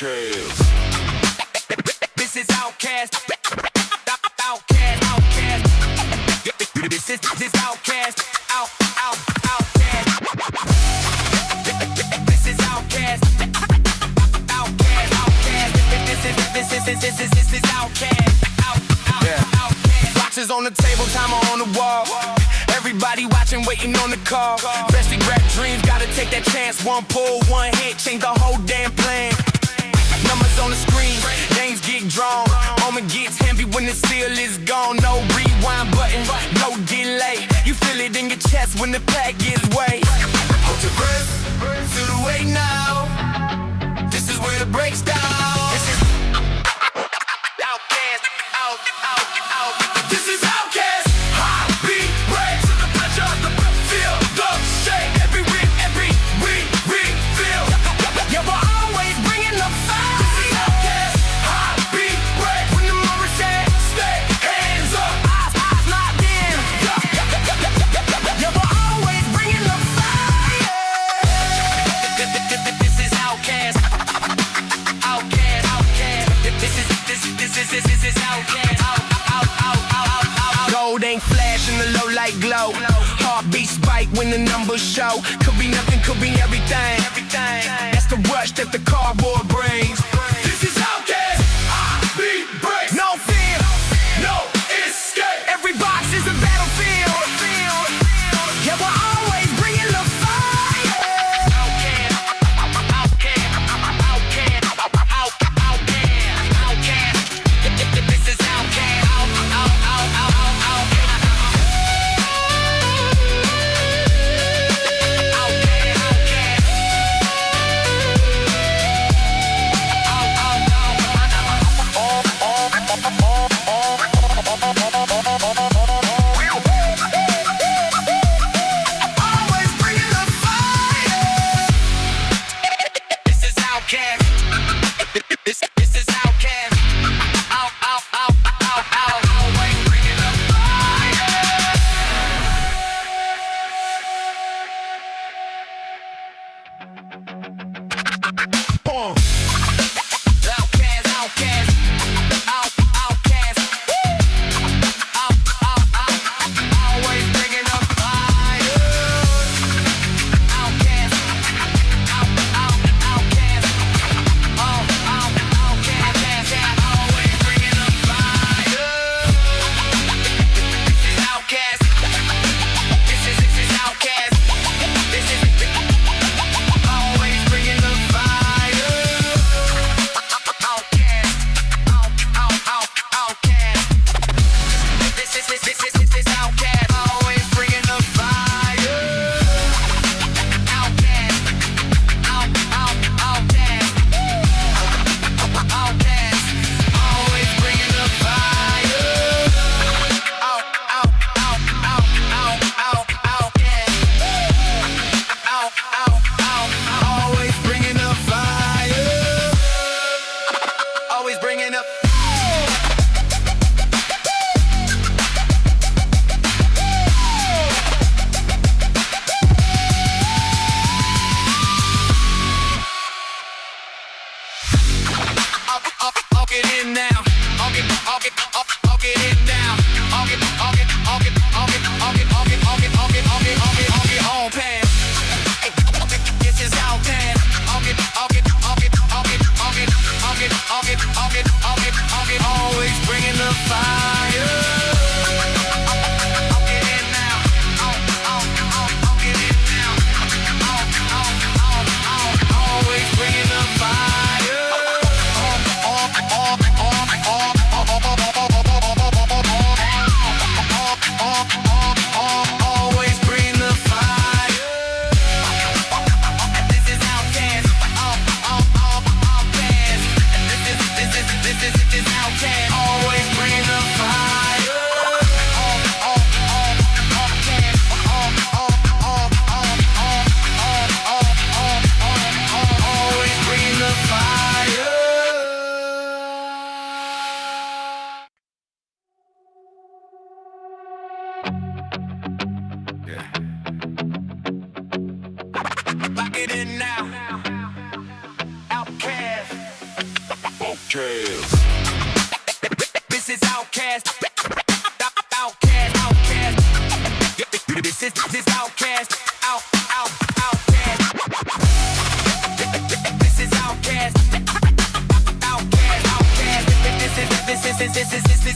OutKast. This is OutKast. OutKast, OutKast. This is OutKast. OutKast. This is OutKast. OutKast, OutKast. This is OutKast. OutKast. Boxes on the table, timer on the wall. Everybody watching, waiting on the call. Bestie rap dreams, gotta take that chance. One pull, one hit, change the whole damn plan. Numbers on the screen, names get drawn. Moment gets heavy when the seal is gone. No rewind button, no delay. You feel it in your chest when the pack gives way. Hold your breath, feel the weight now. This is where the breaks down. This is OutKast, out. This is OutKast. Heartbeat breaks, the pressure, feel the shake. Every week, we feel. Yeah, we're always bringing the fire. This is OutKast. Heartbeat breaks when the mother said, stay hands up, eyes locked in. Yeah, we're always bringing the fire. This is OutKast. OutKast. This is OutKast. Gold ain't flash in the low light glow. Heartbeat spike when the numbers show. Could be nothing, could be everything. That's the rush that the cardboard brings. This is OutKast. Heartbeat breaks. No fear, no escape. Every box is a battlefield. Yeah, we're always bringing the fire. OutKast. This is OutKast. Outcast. This is Outcast. Outcast. Outcast. This is Outcast. Outcast. This is Outcast. Outcast. Outcast. This is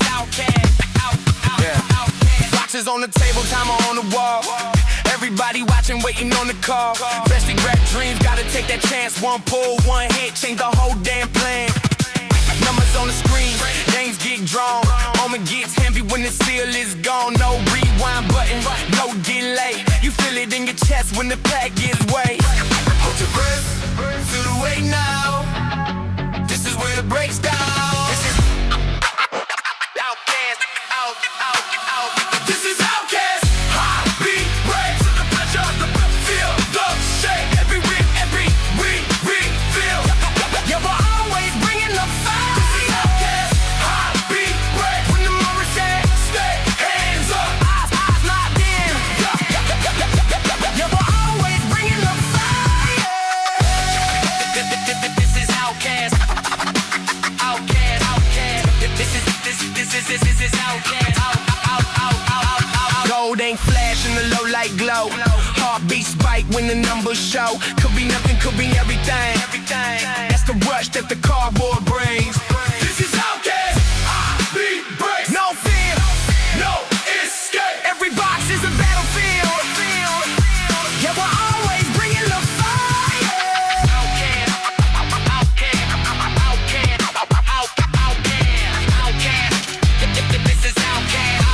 Outcast. Outcast. Boxes on the table, timer on the wall. Everybody watching, waiting on the call. Best rap dreams, gotta take that chance. One pull, one hit, change the whole damn plan. Numbers on the screen, names get drawn. Moment gets heavy when the seal is gone. No rewind button, no delay. You feel it in your chest when the pack gives way. Hold your breath, feel the weight now. This is where it breaks down. This is Outcast, out. This is Outcast. Heartbeat breaks to the pressure, the feel, the shake. Every week we feel. Yeah, we're always bringing the fire. This is Outcast. Heartbeat break when the moment says stay hands up, eyes locked in. Yeah, we're always bringing the fire. This is Outcast. Outcast. This is Outcast. Gold ain't flash in the low light glow. Heartbeat spike when the numbers show. Could be nothing, could be everything. That's the rush that the cardboard brings. This is Outcast. Heartbeat breaks. No fear, no escape. Every box is a battlefield. Yeah, we're always bringing the fire. Outcast. This is Outcast.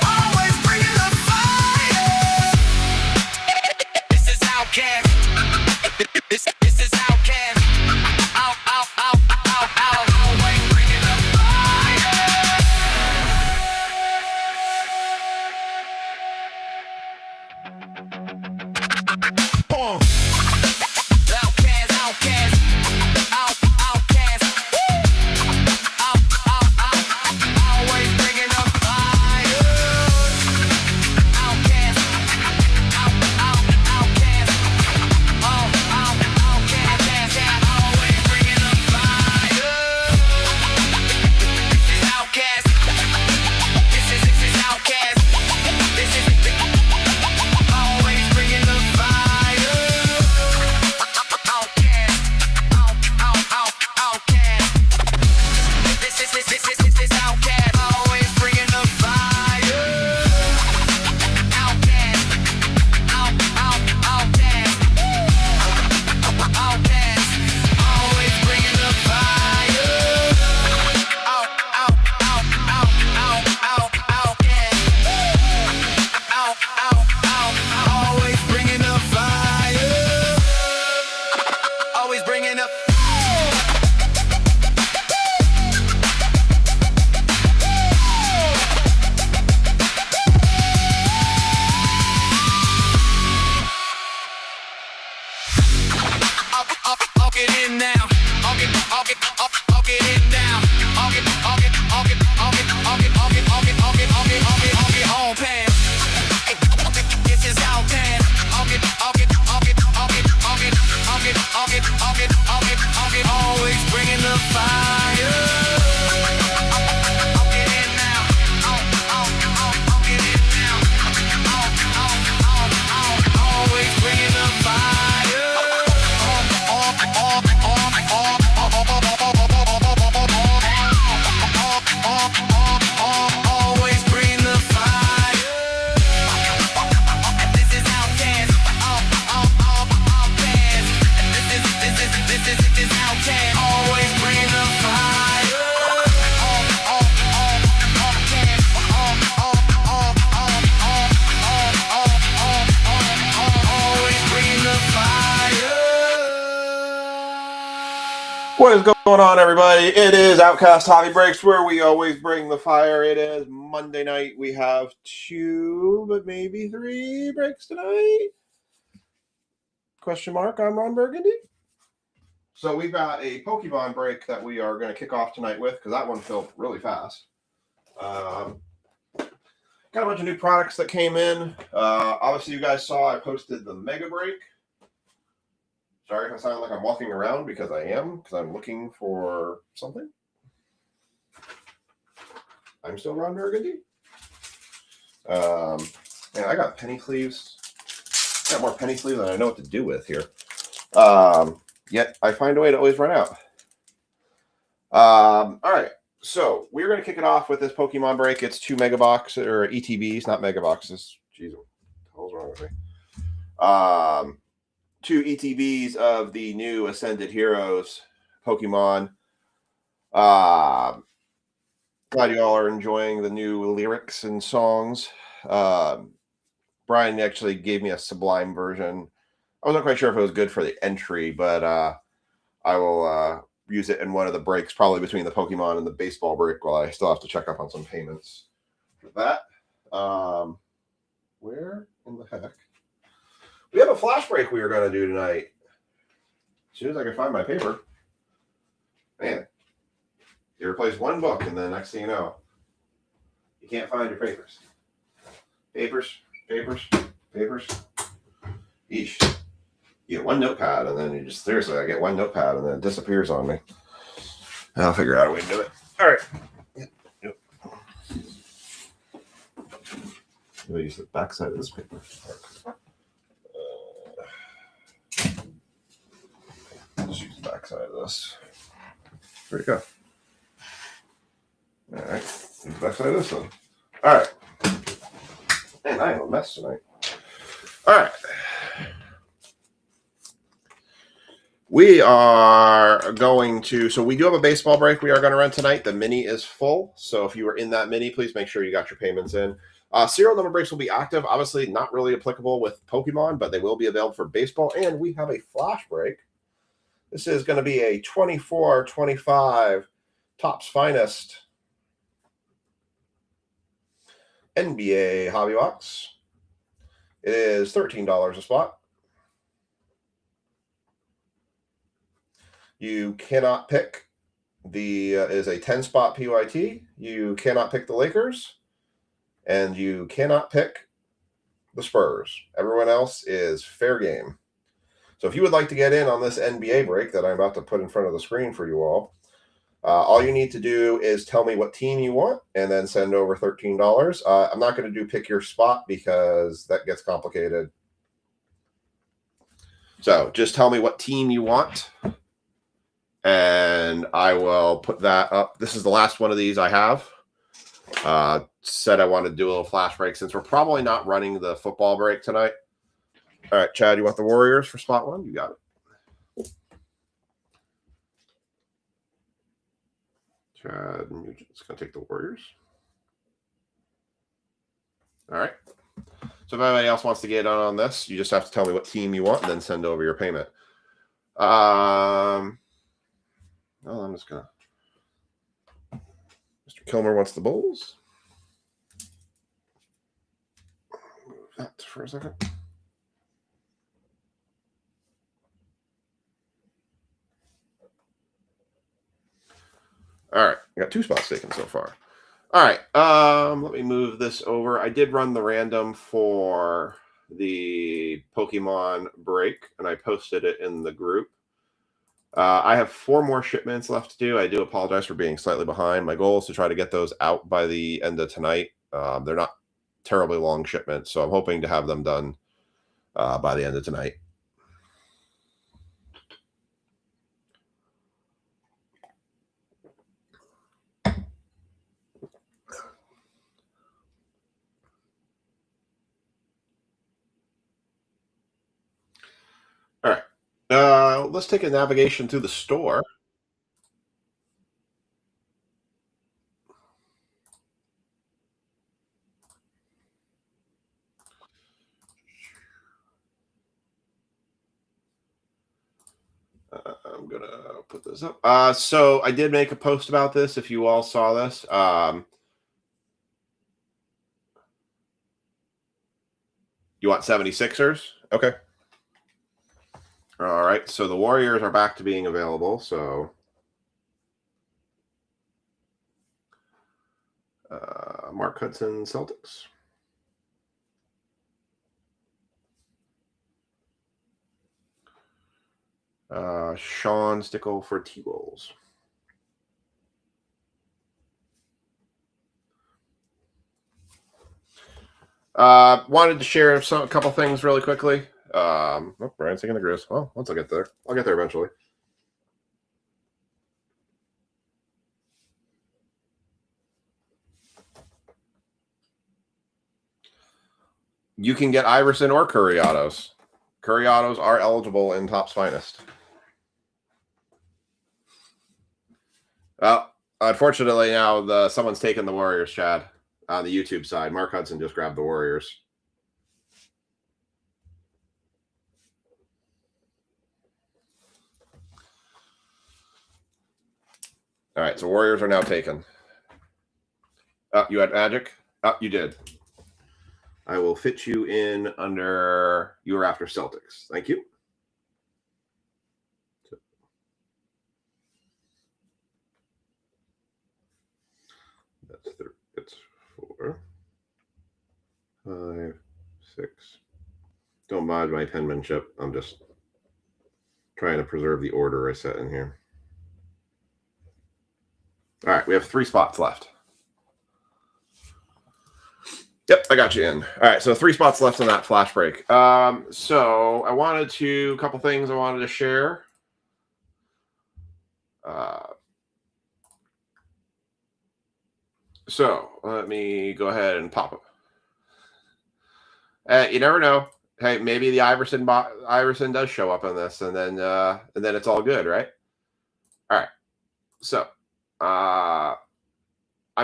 Always bringing the fire. This is Outcast. This is Outcast. Always bringing the fire. Outcast. Always bringing the fire. Outcast. Always bringing the fire. This is Outcast. This is Outcast. This is always bringing the fire. Outcast. This is Outcast. Always bringing the fire. Outcast. Always bringing the fire. Always bringing the fire. Always bringing up. I'll get in now. I'll get in now. I'll get on pan. This is Outcast. I'll get always bringing the fire. I'll get in now. I'll get in now. Always bringing the fire. Always bring the fire. This is Outcast. This is Outcast. Always bring the fire. Always bring the fire. What is going on, everybody? It is Outcast Hobby Breaks, where we always bring the fire. It is Monday night. We have 2, but maybe 3 breaks tonight. Question mark. I'm Ron Burgundy. So we've got a Pokemon break that we are going to kick off tonight with, because that one filled really fast. Got a bunch of new products that came in. Obviously, you guys saw I posted the Mega Break. Sorry if I sound like I'm walking around, because I am, because I'm looking for something. I'm still Ron Burgundy. And I got penny sleeves. Got more penny sleeves than I know what to do with here. Yet I find a way to always run out. All right. So we're going to kick it off with this Pokemon break. It's 2 Megabox or ETBs, not Megaboxes. Jeez, what the hell's wrong with me? 2 ETBs of the new Ascended Heroes Pokemon. Glad you all are enjoying the new lyrics and songs. Brian actually gave me a Sublime version. I wasn't quite sure if it was good for the entry, but I will use it in one of the breaks, probably between the Pokemon and the baseball break, while I still have to check up on some payments for that. Where in the heck? We have a flash break we were going to do tonight. As soon as I can find my paper. Man, you replace one book, and then next thing you know, you can't find your papers. Papers. Eesh. You get one notepad, and then you just, seriously, I get one notepad, and then it disappears on me. I'll figure out a way to do it. All right. Yep. I'll use the back side of this paper. Just use the back side of this. There you go. All right. Use the back side of this one. All right. Man, I am a mess tonight. All right. We are going to, so we do have a baseball break we are going to run tonight. The mini is full. So if you are in that mini, please make sure you got your payments in. Serial number breaks will be active. Obviously, not really applicable with Pokemon, but they will be available for baseball. And we have a flash break. This is going to be a 24-25 Topps Finest NBA Hobby Box. It is $13 a spot. You cannot pick is a 10-spot PYT. You cannot pick the Lakers, and you cannot pick the Spurs. Everyone else is fair game. So if you would like to get in on this NBA break that I'm about to put in front of the screen for you all you need to do is tell me what team you want, and then send over $13. I'm not going to do pick your spot, because that gets complicated. So just tell me what team you want, and I will put that up. This is the last one of these I have. Said I wanted to do a little flash break since we're probably not running the football break tonight. All right, Chad, you want the Warriors for spot 1? You got it. Chad Nugent's going to take the Warriors. All right. So if anybody else wants to get on this, you just have to tell me what team you want and then send over your payment. I'm just going to... Mr. Kilmer wants the Bulls. Move that for a second. All right, I got 2 spots taken so far. All right, let me move this over. I did run the random for the Pokemon break, and I posted it in the group. I have 4 more shipments left to do. I do apologize for being slightly behind. My goal is to try to get those out by the end of tonight. They're not terribly long shipments, so I'm hoping to have them done by the end of tonight. All right. Let's take a navigation through the store. I'm going to put this up. So I did make a post about this, if you all saw this. You want 76ers? Okay. All right, so the Warriors are back to being available. So Mark Hudson, Celtics. Sean Stickle for T-Wolves. Wanted to share a couple things really quickly. Brian's taking the Grizz. Well, once I get there, I'll get there eventually. You can get Iverson or Curry autos. Curry autos are eligible in Topps Finest. Well, unfortunately now someone's taken the Warriors, Chad, on the YouTube side. Mark Hudson just grabbed the Warriors. All right, so Warriors are now taken. You had Magic? You did. I will fit you in under you were after Celtics. Thank you. That's 4, 5, 6. Don't mind my penmanship. I'm just trying to preserve the order I set in here. All right, we have 3 spots left. Yep, I got you in. All right, so 3 spots left on that flash break. So I wanted to, a couple things I wanted to share. So let me go ahead and pop it. You never know. Hey, maybe the Iverson does show up on this, and then it's all good, right? All right. So I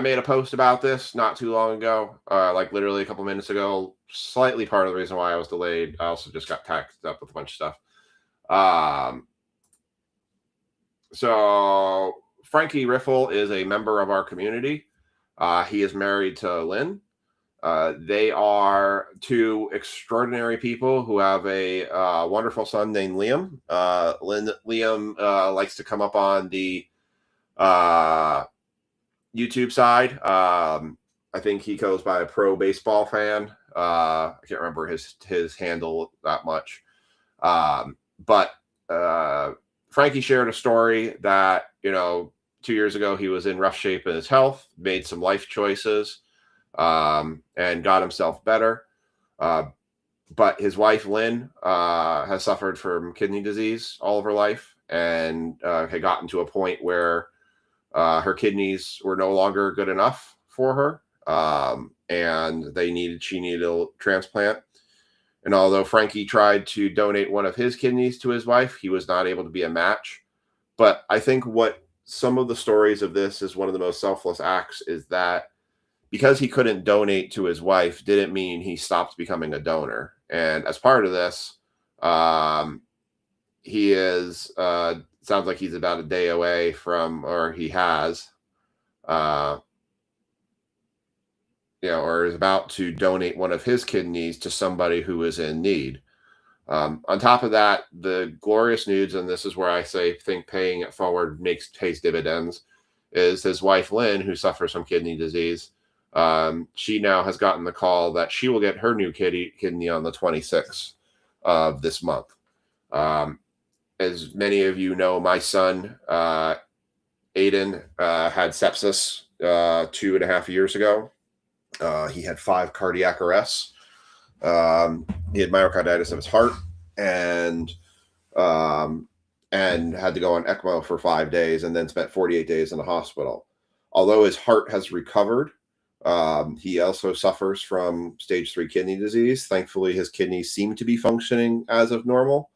made a post about this not too long ago, like literally a couple minutes ago. Slightly part of the reason why I was delayed. I also just got tagged up with a bunch of stuff. So Frankie Riffle is a member of our community. He is married to Lynn. They are 2 extraordinary people who have a wonderful son named Liam. Liam likes to come up on the YouTube side. I think he goes by a pro baseball fan. I can't remember his handle that much. But Frankie shared a story that, 2 years ago he was in rough shape in his health, made some life choices, and got himself better. But his wife, Lynn, has suffered from kidney disease all of her life and had gotten to a point where her kidneys were no longer good enough for her, and she needed a transplant. And although Frankie tried to donate one of his kidneys to his wife, he was not able to be a match. But I think what some of the stories of this is one of the most selfless acts is that because he couldn't donate to his wife didn't mean he stopped becoming a donor. And as part of this, he is sounds like he's about a day away from, or he has, or is about to donate one of his kidneys to somebody who is in need. On top of that, the glorious news, and this is where I think paying it forward pays dividends, is his wife, Lynn, who suffers from kidney disease. She now has gotten the call that she will get her new kidney on the 26th of this month. As many of you know, my son, Aiden, had sepsis 2.5 years ago. He had 5 cardiac arrests. He had myocarditis of his heart and had to go on ECMO for 5 days and then spent 48 days in the hospital. Although his heart has recovered, he also suffers from stage 3 kidney disease. Thankfully, his kidneys seem to be functioning as of normal.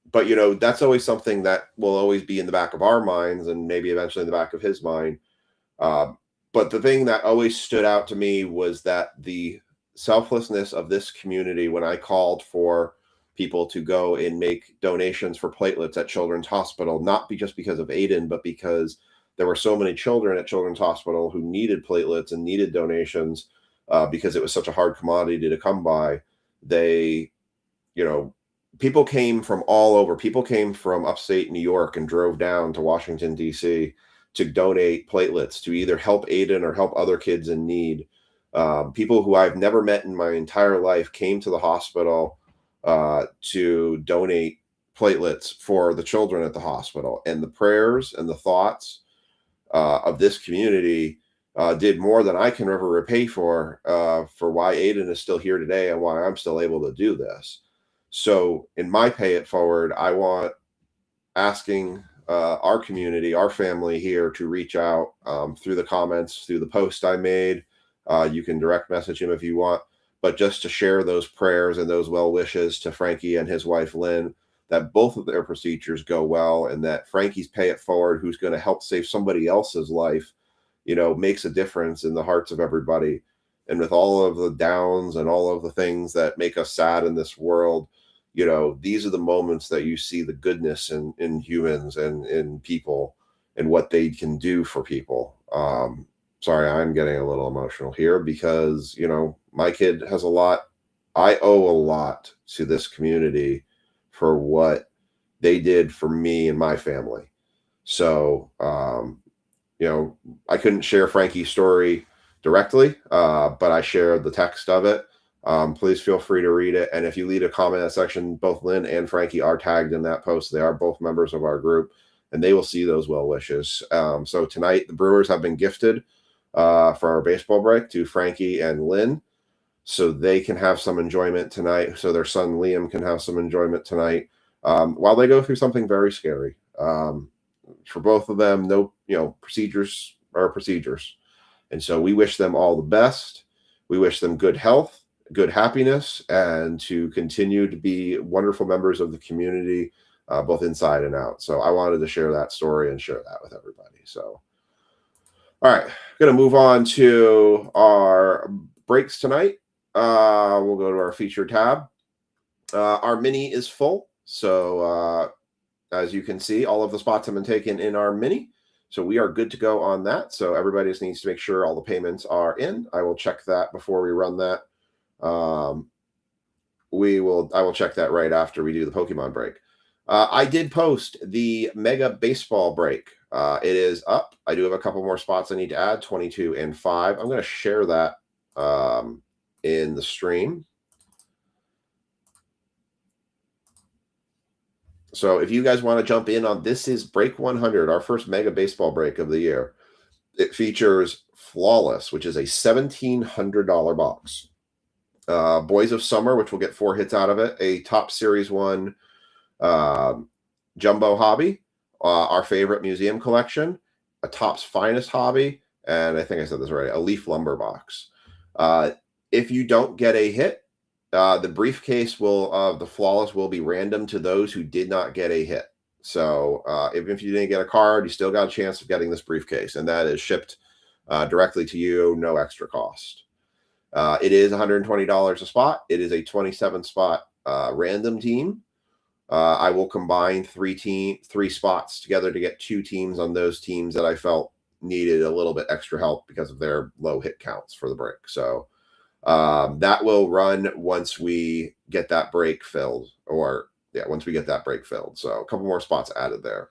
But, that's always something that will always be in the back of our minds and maybe eventually in the back of his mind. But the thing that always stood out to me was that the selflessness of this community when I called for people to go and make donations for platelets at Children's Hospital, not just because of Aiden, but because there were so many children at Children's Hospital who needed platelets and needed donations because it was such a hard commodity to come by. They, people came from all over. People came from upstate New York and drove down to Washington, D.C. to donate platelets to either help Aiden or help other kids in need. People who I've never met in my entire life came to the hospital to donate platelets for the children at the hospital. And the prayers and the thoughts of this community did more than I can ever repay for why Aiden is still here today and why I'm still able to do this. So in my pay it forward, I want asking our community, our family here to reach out through the comments, through the post I made. You can direct message him if you want, but just to share those prayers and those well wishes to Frankie and his wife, Lynn, that both of their procedures go well and that Frankie's pay it forward, who's going to help save somebody else's life, makes a difference in the hearts of everybody. And with all of the downs and all of the things that make us sad in this world, these are the moments that you see the goodness in humans and in people and what they can do for people. Sorry, I'm getting a little emotional here because, my kid has a lot. I owe a lot to this community for what they did for me and my family. So, I couldn't share Frankie's story directly, but I shared the text of it. Please feel free to read it. And if you leave a comment in that section, both Lynn and Frankie are tagged in that post. They are both members of our group, and they will see those well wishes. So tonight, the Brewers have been gifted for our baseball break to Frankie and Lynn, so they can have some enjoyment tonight. So their son Liam can have some enjoyment tonight while they go through something very scary. For both of them, procedures are procedures. And so we wish them all the best. We wish them good health, good happiness, and to continue to be wonderful members of the community, both inside and out. So I wanted to share that story and share that with everybody. So, all right, going to move on to our breaks tonight. We'll go to our feature tab. Our mini is full. So as you can see, all of the spots have been taken in our mini. So we are good to go on that. So everybody just needs to make sure all the payments are in. I will check that before we run that. I will check that right after we do the Pokemon break. I did post the Mega Baseball break. It is up. I do have a couple more spots I need to add, 22 and 5. I'm going to share that in the stream. So if you guys want to jump in on this, is break 100, our first Mega Baseball break of the year. It features Flawless, which is a $1,700 box. Boys of Summer, which will get 4 hits out of it. A Top Series 1 Jumbo Hobby, our favorite museum collection, a Topps Finest Hobby, and I think I said this right, a Leaf Lumber box. If you don't get a hit, the briefcase of the Flawless will be random to those who did not get a hit. So even if you didn't get a card, you still got a chance of getting this briefcase, and that is shipped directly to you, no extra cost. It is $120 a spot. It is a 27 spot random team. I will combine three spots together to get 2 teams on those teams that I felt needed a little bit extra help because of their low hit counts for the break. So that will run once we get that break filled, once we get that break filled. So a couple more spots added there.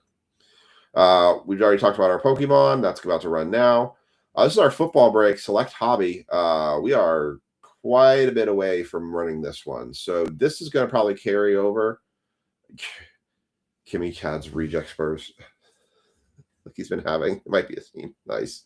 We've already talked about our Pokemon. That's about to run now. This is our football break select hobby. We are quite a bit away from running this one. So this is going to probably carry over. Kimmy Cad's reject Spurs. Like he's been having. It might be a scene. Nice.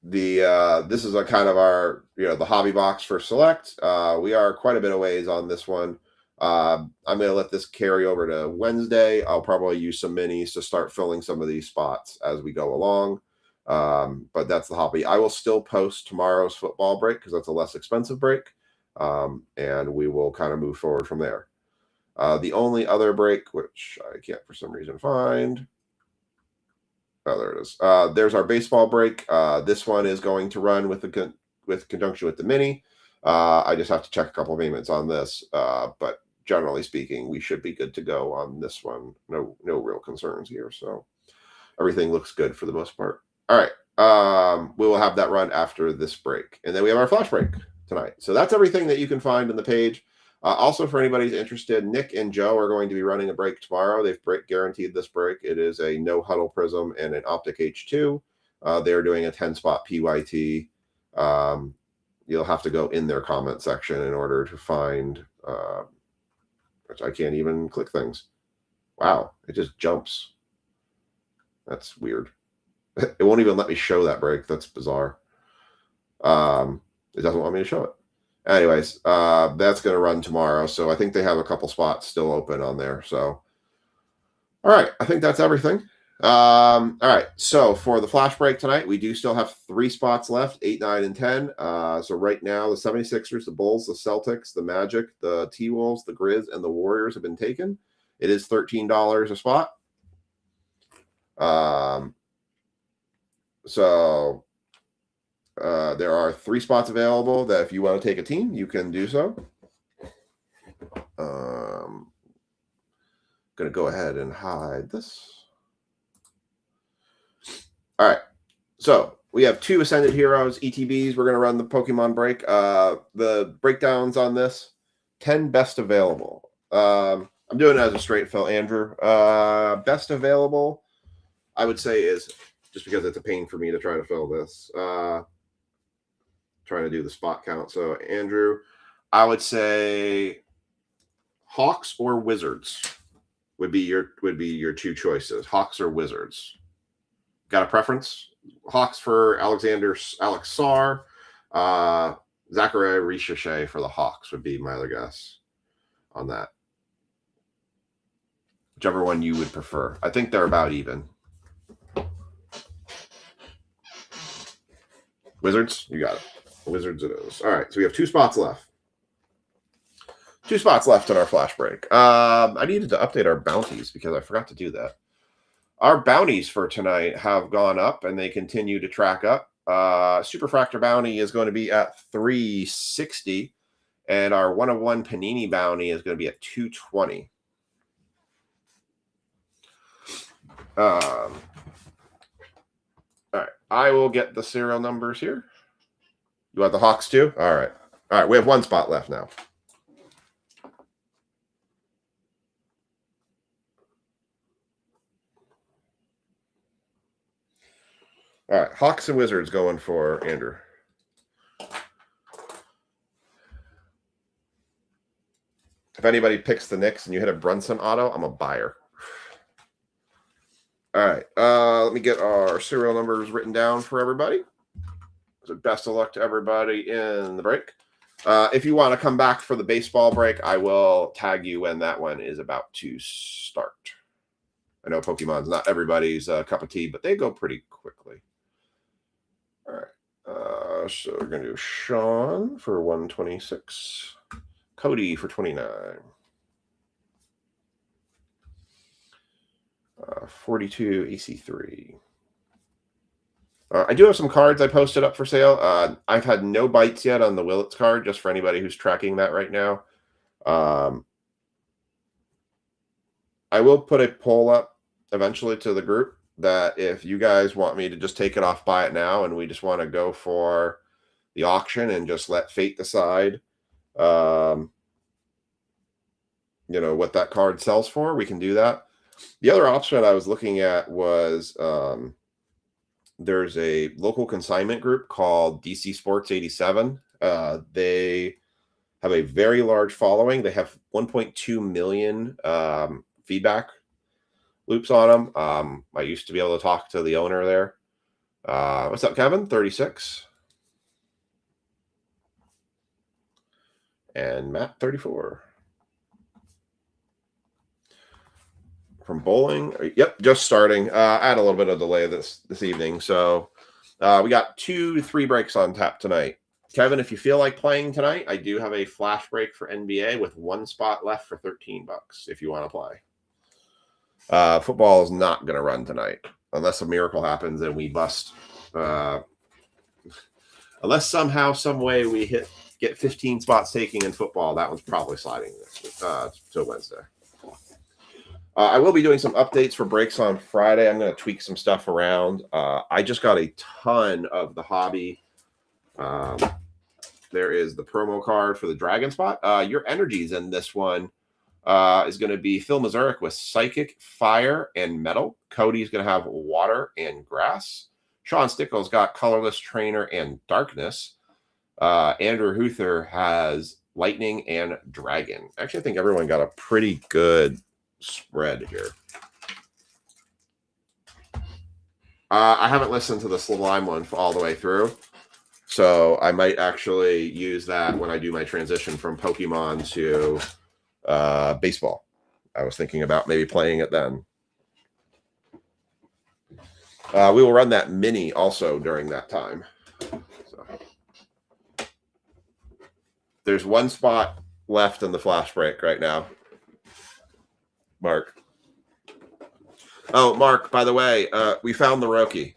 This is a kind of our, the hobby box for select. We are quite a bit of ways on this one. I'm going to let this carry over to Wednesday. I'll probably use some minis to start filling some of these spots as we go along. But that's the hobby. I will still post tomorrow's football break because that's a less expensive break. And we will kind of move forward from there. The only other break, which I can't for some reason find. Oh, there it is. There's our baseball break. This one is going to run with conjunction with the mini. I just have to check a couple of payments on this. But generally speaking, we should be good to go on this one. No real concerns here. So everything looks good for the most part. All right. We will have that run after this break. And then we have our flash break tonight. So that's everything that you can find on the page. Also, for anybody who's interested, Nick and Joe are going to be running a break tomorrow. They've guaranteed this break. It is a no huddle prism and an optic H2. They're doing a 10-spot PYT. You'll have to go in their comment section in order to find, which I can't even click things. Wow, it just jumps. That's weird. It won't even let me show that break. That's bizarre. It doesn't want me to show it. Anyways, that's going to run tomorrow. So I think they have a couple spots still open on there. So, all right, I think that's everything. All right, so for the flash break tonight, we do still have 3 spots left, 8, 9, and 10. So right now, the 76ers, the Bulls, the Celtics, the Magic, the T-Wolves, the Grizz, and the Warriors have been taken. It is $13 a spot. So there are 3 spots available that if you want to take a team, you can do so. Going to go ahead and hide this. All right. So we have 2 Ascended Heroes, ETBs. We're going to run the Pokemon break. The breakdowns on this, 10 best available. I'm doing it as a straight fill, Andrew. Best available, I would say, is just because it's a pain for me to try to fill this. Trying to do the spot count. So, Andrew, I would say Hawks or Wizards would be your 2 choices. Hawks or Wizards. Got a preference? Hawks for Alex Sarr. Zachary Richeche for the Hawks would be my other guess on that. Whichever one you would prefer. I think they're about even. Wizards? You got it. Wizards it is. All right, so we have 2 spots left. 2 spots left in our flash break. I needed to update our bounties because I forgot to do that. Our bounties for tonight have gone up, and they continue to track up. Superfractor bounty is going to be at 360, and our 1-of-1 Panini bounty is going to be at 220. All right, I will get the serial numbers here. You want the Hawks too? All right. All right, we have 1 spot left now. All right, Hawks and Wizards going for Andrew. If anybody picks the Knicks and you hit a Brunson auto, I'm a buyer. All right, let me get our serial numbers written down for everybody. So best of luck to everybody in the break. If you want to come back for the baseball break, I will tag you when that one is about to start. I know Pokemon's not everybody's cup of tea, but they go pretty quickly. All right. So we're going to do Sean for 126. Cody for 29. 42 AC3. I do have some cards I posted up for sale. I've had no bites yet on the Willits card, just for anybody who's tracking that right now. I will put a poll up eventually to the group that if you guys want me to just take it off, buy it now, and we just want to go for the auction and just let fate decide, what that card sells for, we can do that. The other option I was looking at was there's a local consignment group called DC Sports 87. They have a very large following. They have 1.2 million feedback loops on them. I used to be able to talk to the owner there. What's up, Kevin? 36. And Matt, 34. From bowling. Yep, just starting. I had a little bit of delay this evening. So we got 2 to 3 breaks on tap tonight. Kevin, if you feel like playing tonight, I do have a flash break for NBA with 1 spot left for $13 if you want to play. Football is not going to run tonight unless a miracle happens and we bust. Unless somehow, some way we get 15 spots taking in football, that one's probably sliding till Wednesday. I will be doing some updates for breaks on Friday. I'm going to tweak some stuff around. I just got a ton of the hobby there is the promo card for the Dragon spot. Your energies in this one is going to be Phil Mazurik with Psychic, Fire, and Metal. Cody's going to have Water and Grass. Sean Stickles got Colorless Trainer and Darkness. Andrew Huther has Lightning and Dragon. Actually, I think everyone got a pretty good spread here. I haven't listened to the Sublime one all the way through, so I might actually use that when I do my transition from Pokemon to baseball. I was thinking about maybe playing it then. We will run that mini also during that time. So. There's one spot left in the flash break right now. Mark. Oh, Mark, by the way, we found the Roki.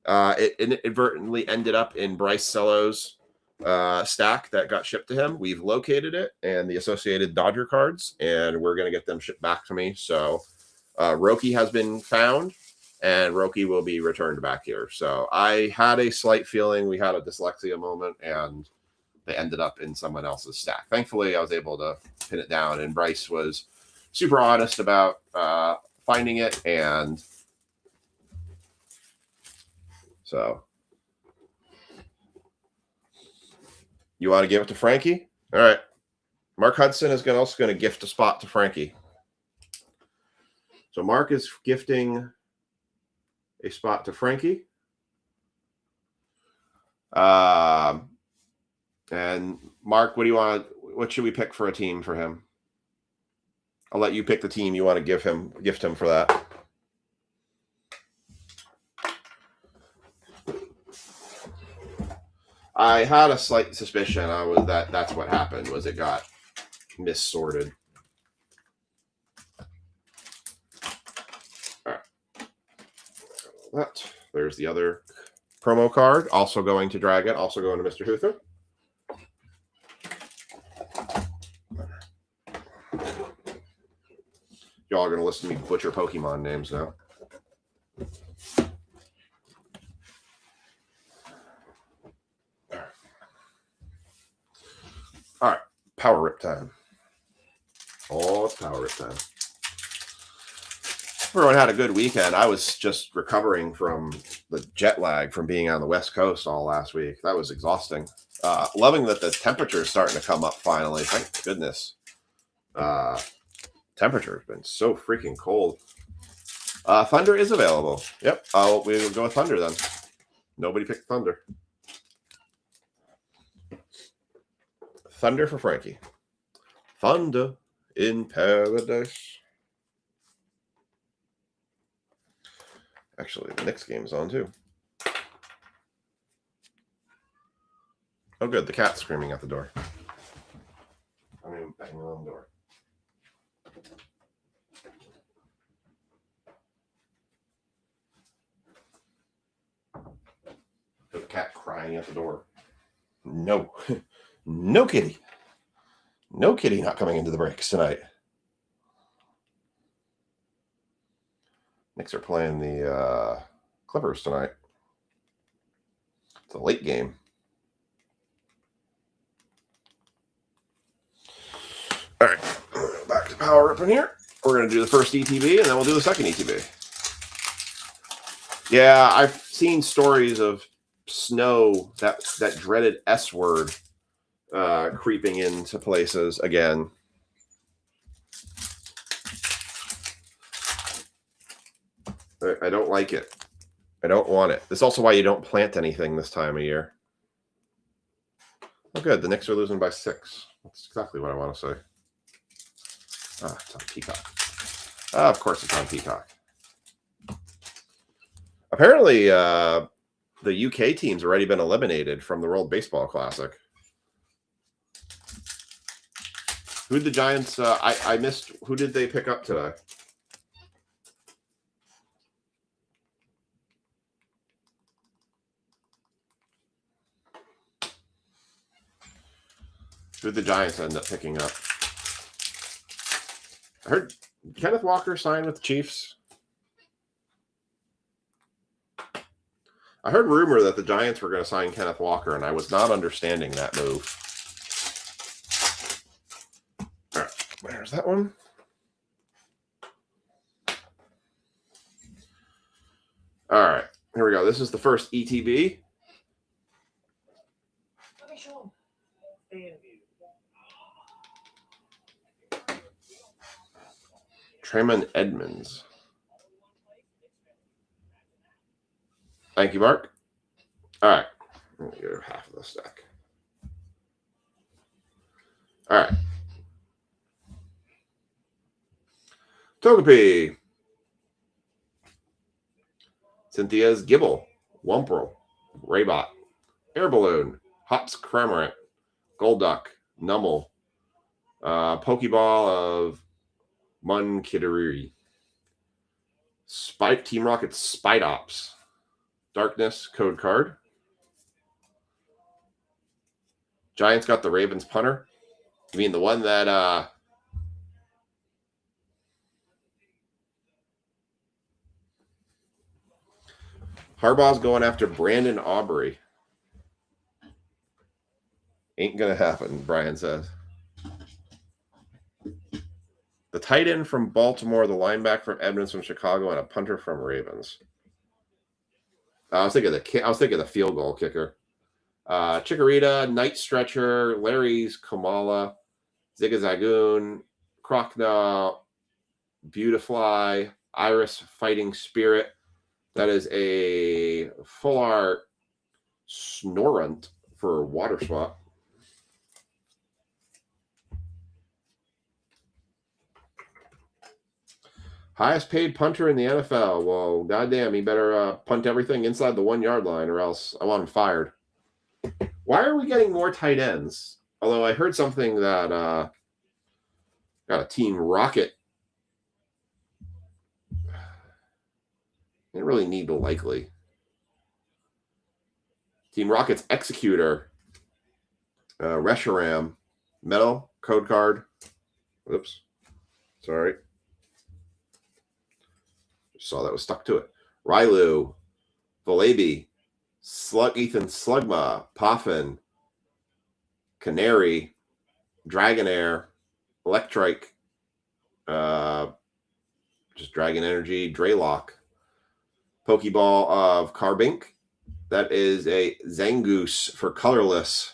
It inadvertently ended up in Bryce Sello's stack that got shipped to him. We've located it and the associated Dodger cards, and we're going to get them shipped back to me. So Roki has been found, and Roki will be returned back here. So I had a slight feeling we had a dyslexia moment, and they ended up in someone else's stack. Thankfully, I was able to pin it down, and Bryce was super honest about finding it, and so you want to give it to Frankie? All right. Mark Hudson is also going to gift a spot to Frankie. So Mark is gifting a spot to Frankie. And Mark, what do you want? What should we pick for a team for him? I'll let you pick the team you want to gift him for that. I had a slight suspicion that's what happened, was it got missorted. All right. There's the other promo card, also going to Dragon, also going to Mr. Huther. Y'all are going to listen to me butcher Pokemon names now. All right. Power Rip time. Oh, it's Power Rip time. Everyone had a good weekend. I was just recovering from the jet lag from being on the West Coast all last week. That was exhausting. Loving that the temperature is starting to come up finally. Thank goodness. Temperature has been so freaking cold. Thunder is available. Yep. We'll go with Thunder then. Nobody picked Thunder. Thunder for Frankie. Thunder in paradise. Actually, the next game's on too. Oh, good. The cat's screaming at the door. I'm going to bang on the door. The cat crying at the door. No. No kitty. No kitty not coming into the breaks tonight. Knicks are playing the Clippers tonight. It's a late game. All right. Back to Power Up in here. We're going to do the first ETB, and then we'll do the second ETB. Yeah, I've seen stories of snow, that dreaded S word, creeping into places again. I don't like it. I don't want it. That's also why you don't plant anything this time of year. Oh, good. The Knicks are losing by 6. That's exactly what I want to say. It's on Peacock. Of course it's on Peacock. Apparently, the UK team's already been eliminated from the World Baseball Classic. Who did the Giants... I missed... Who did they pick up today? Who did the Giants end up picking up? I heard Kenneth Walker signed with the Chiefs. I heard rumor that the Giants were going to sign Kenneth Walker, and I was not understanding that move. All right, there's that one. All right, here we go. This is the first ETB. Let me show him. Tremon Edmonds. Thank you, Mark. All right. Let me get half of the stack. All right. Togepi. Cynthia's Gibble. Wumperl. Raybot. Air Balloon. Hops Cramorant. Golduck. Nummel. Pokeball of Munkidori. Team Rocket Spidops. Darkness code card. Giants got the Ravens punter. I mean the one that Harbaugh's going after Brandon Aubrey. Ain't gonna happen, Brian says. The tight end from Baltimore, the linebacker from Edmonds from Chicago, and a punter from Ravens. I was thinking the field goal kicker. Chikorita, Night Stretcher, Larry's Kamala, Zigzagoon, Croconaw, Beautifly, Iris Fighting Spirit. That is a full art Snorunt for Water Spot. Highest paid punter in the NFL. Well, goddamn, he better punt everything inside the 1 yard line, or else I want him fired. Why are we getting more tight ends? Although I heard something that got a Team Rocket. Didn't really need the likely. Team Rocket's Executor, Reshiram, Metal code card. Oops, sorry. Saw that was stuck to it. Rylu, Valebi, Ethan Slugma, Poffin, Canary, Dragonair, Electrike, just Dragon Energy, Draylock, Pokeball of Carbink. That is a Zangoose for colorless.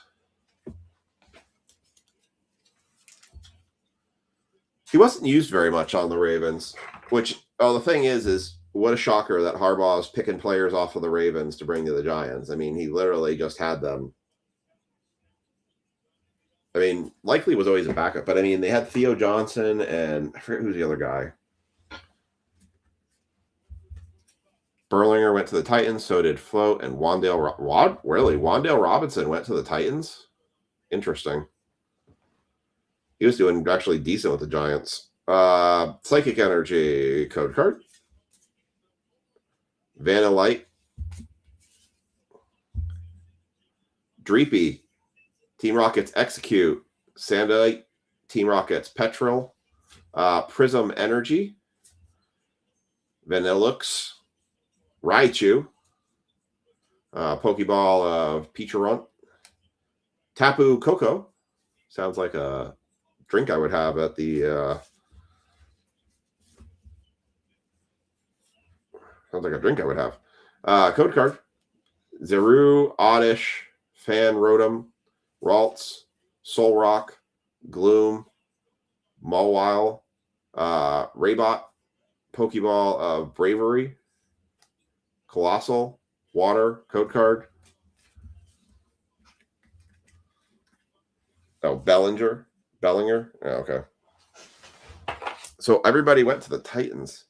He wasn't used very much on the Ravens, which, the thing is what a shocker that Harbaugh is picking players off of the Ravens to bring to the Giants. I mean, he literally just had them. I mean, Likely was always a backup, but I mean, they had Theo Johnson and I forget who's the other guy. Berlinger went to the Titans, so did Float and Wandale. Really? Wandale Robinson went to the Titans? Interesting. He was doing actually decent with the Giants. Psychic Energy code card. Vanillite. Dreepy. Team Rockets Execute. Sandite. Team Rockets Petrol. Prism Energy. Vanillux. Raichu. Pokeball of Peacherunt. Tapu Koko. Sounds like a drink I would have at the sounds like a drink I would have. Code card. Zeru, Oddish, Fan Rotom, Ralts, Solrock, Gloom, Mawile, Raybot, Pokeball of Bravery, Colossal, Water, code card. Oh, Bellinger. Oh, okay. So everybody went to the Titans.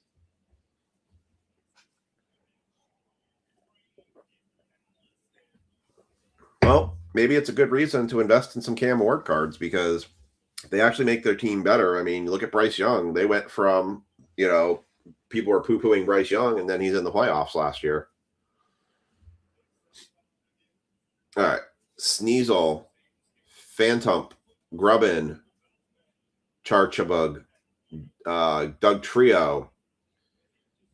Well, maybe it's a good reason to invest in some Cam Ward cards because they actually make their team better. I mean, look at Bryce Young. They went from, people were poo-pooing Bryce Young, and then he's in the playoffs last year. All right. Sneasel, Phantump, Grubbin, Charchabug, Doug Trio,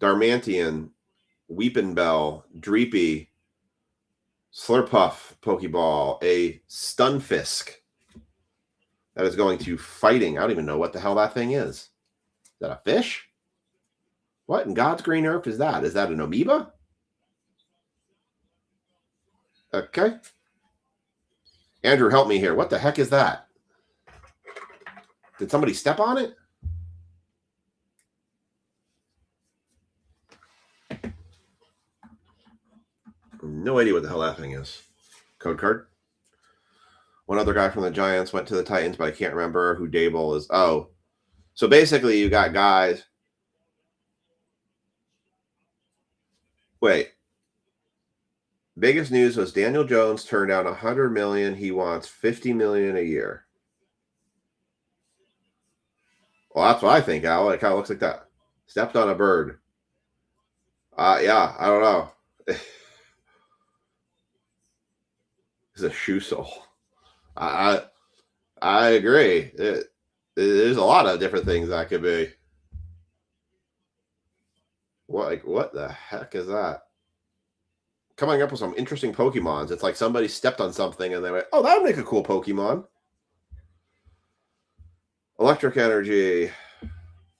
Darmantian, Weepinbell, Dreepy, Slurpuff Pokeball, a Stunfisk that is going to Fighting. I don't even know what the hell that thing is. Is that a fish? What in God's green earth is that? Is that an amoeba? Okay. Andrew, help me here. What the heck is that? Did somebody step on it? No idea what the hell that thing is. Code card. One other guy from the Giants went to the Titans, but I can't remember who Dable is. Oh. So basically you got guys. Wait. Biggest news was Daniel Jones turned down $100 million. He wants $50 million a year. Well, that's what I think, Al. It kind of looks like that. Stepped on a bird. Yeah, I don't know. It's a shoe sole. I agree. There's a lot of different things that could be. What the heck is that? Coming up with some interesting Pokemons. It's like somebody stepped on something and they went, oh, that would make a cool Pokemon. Electric Energy,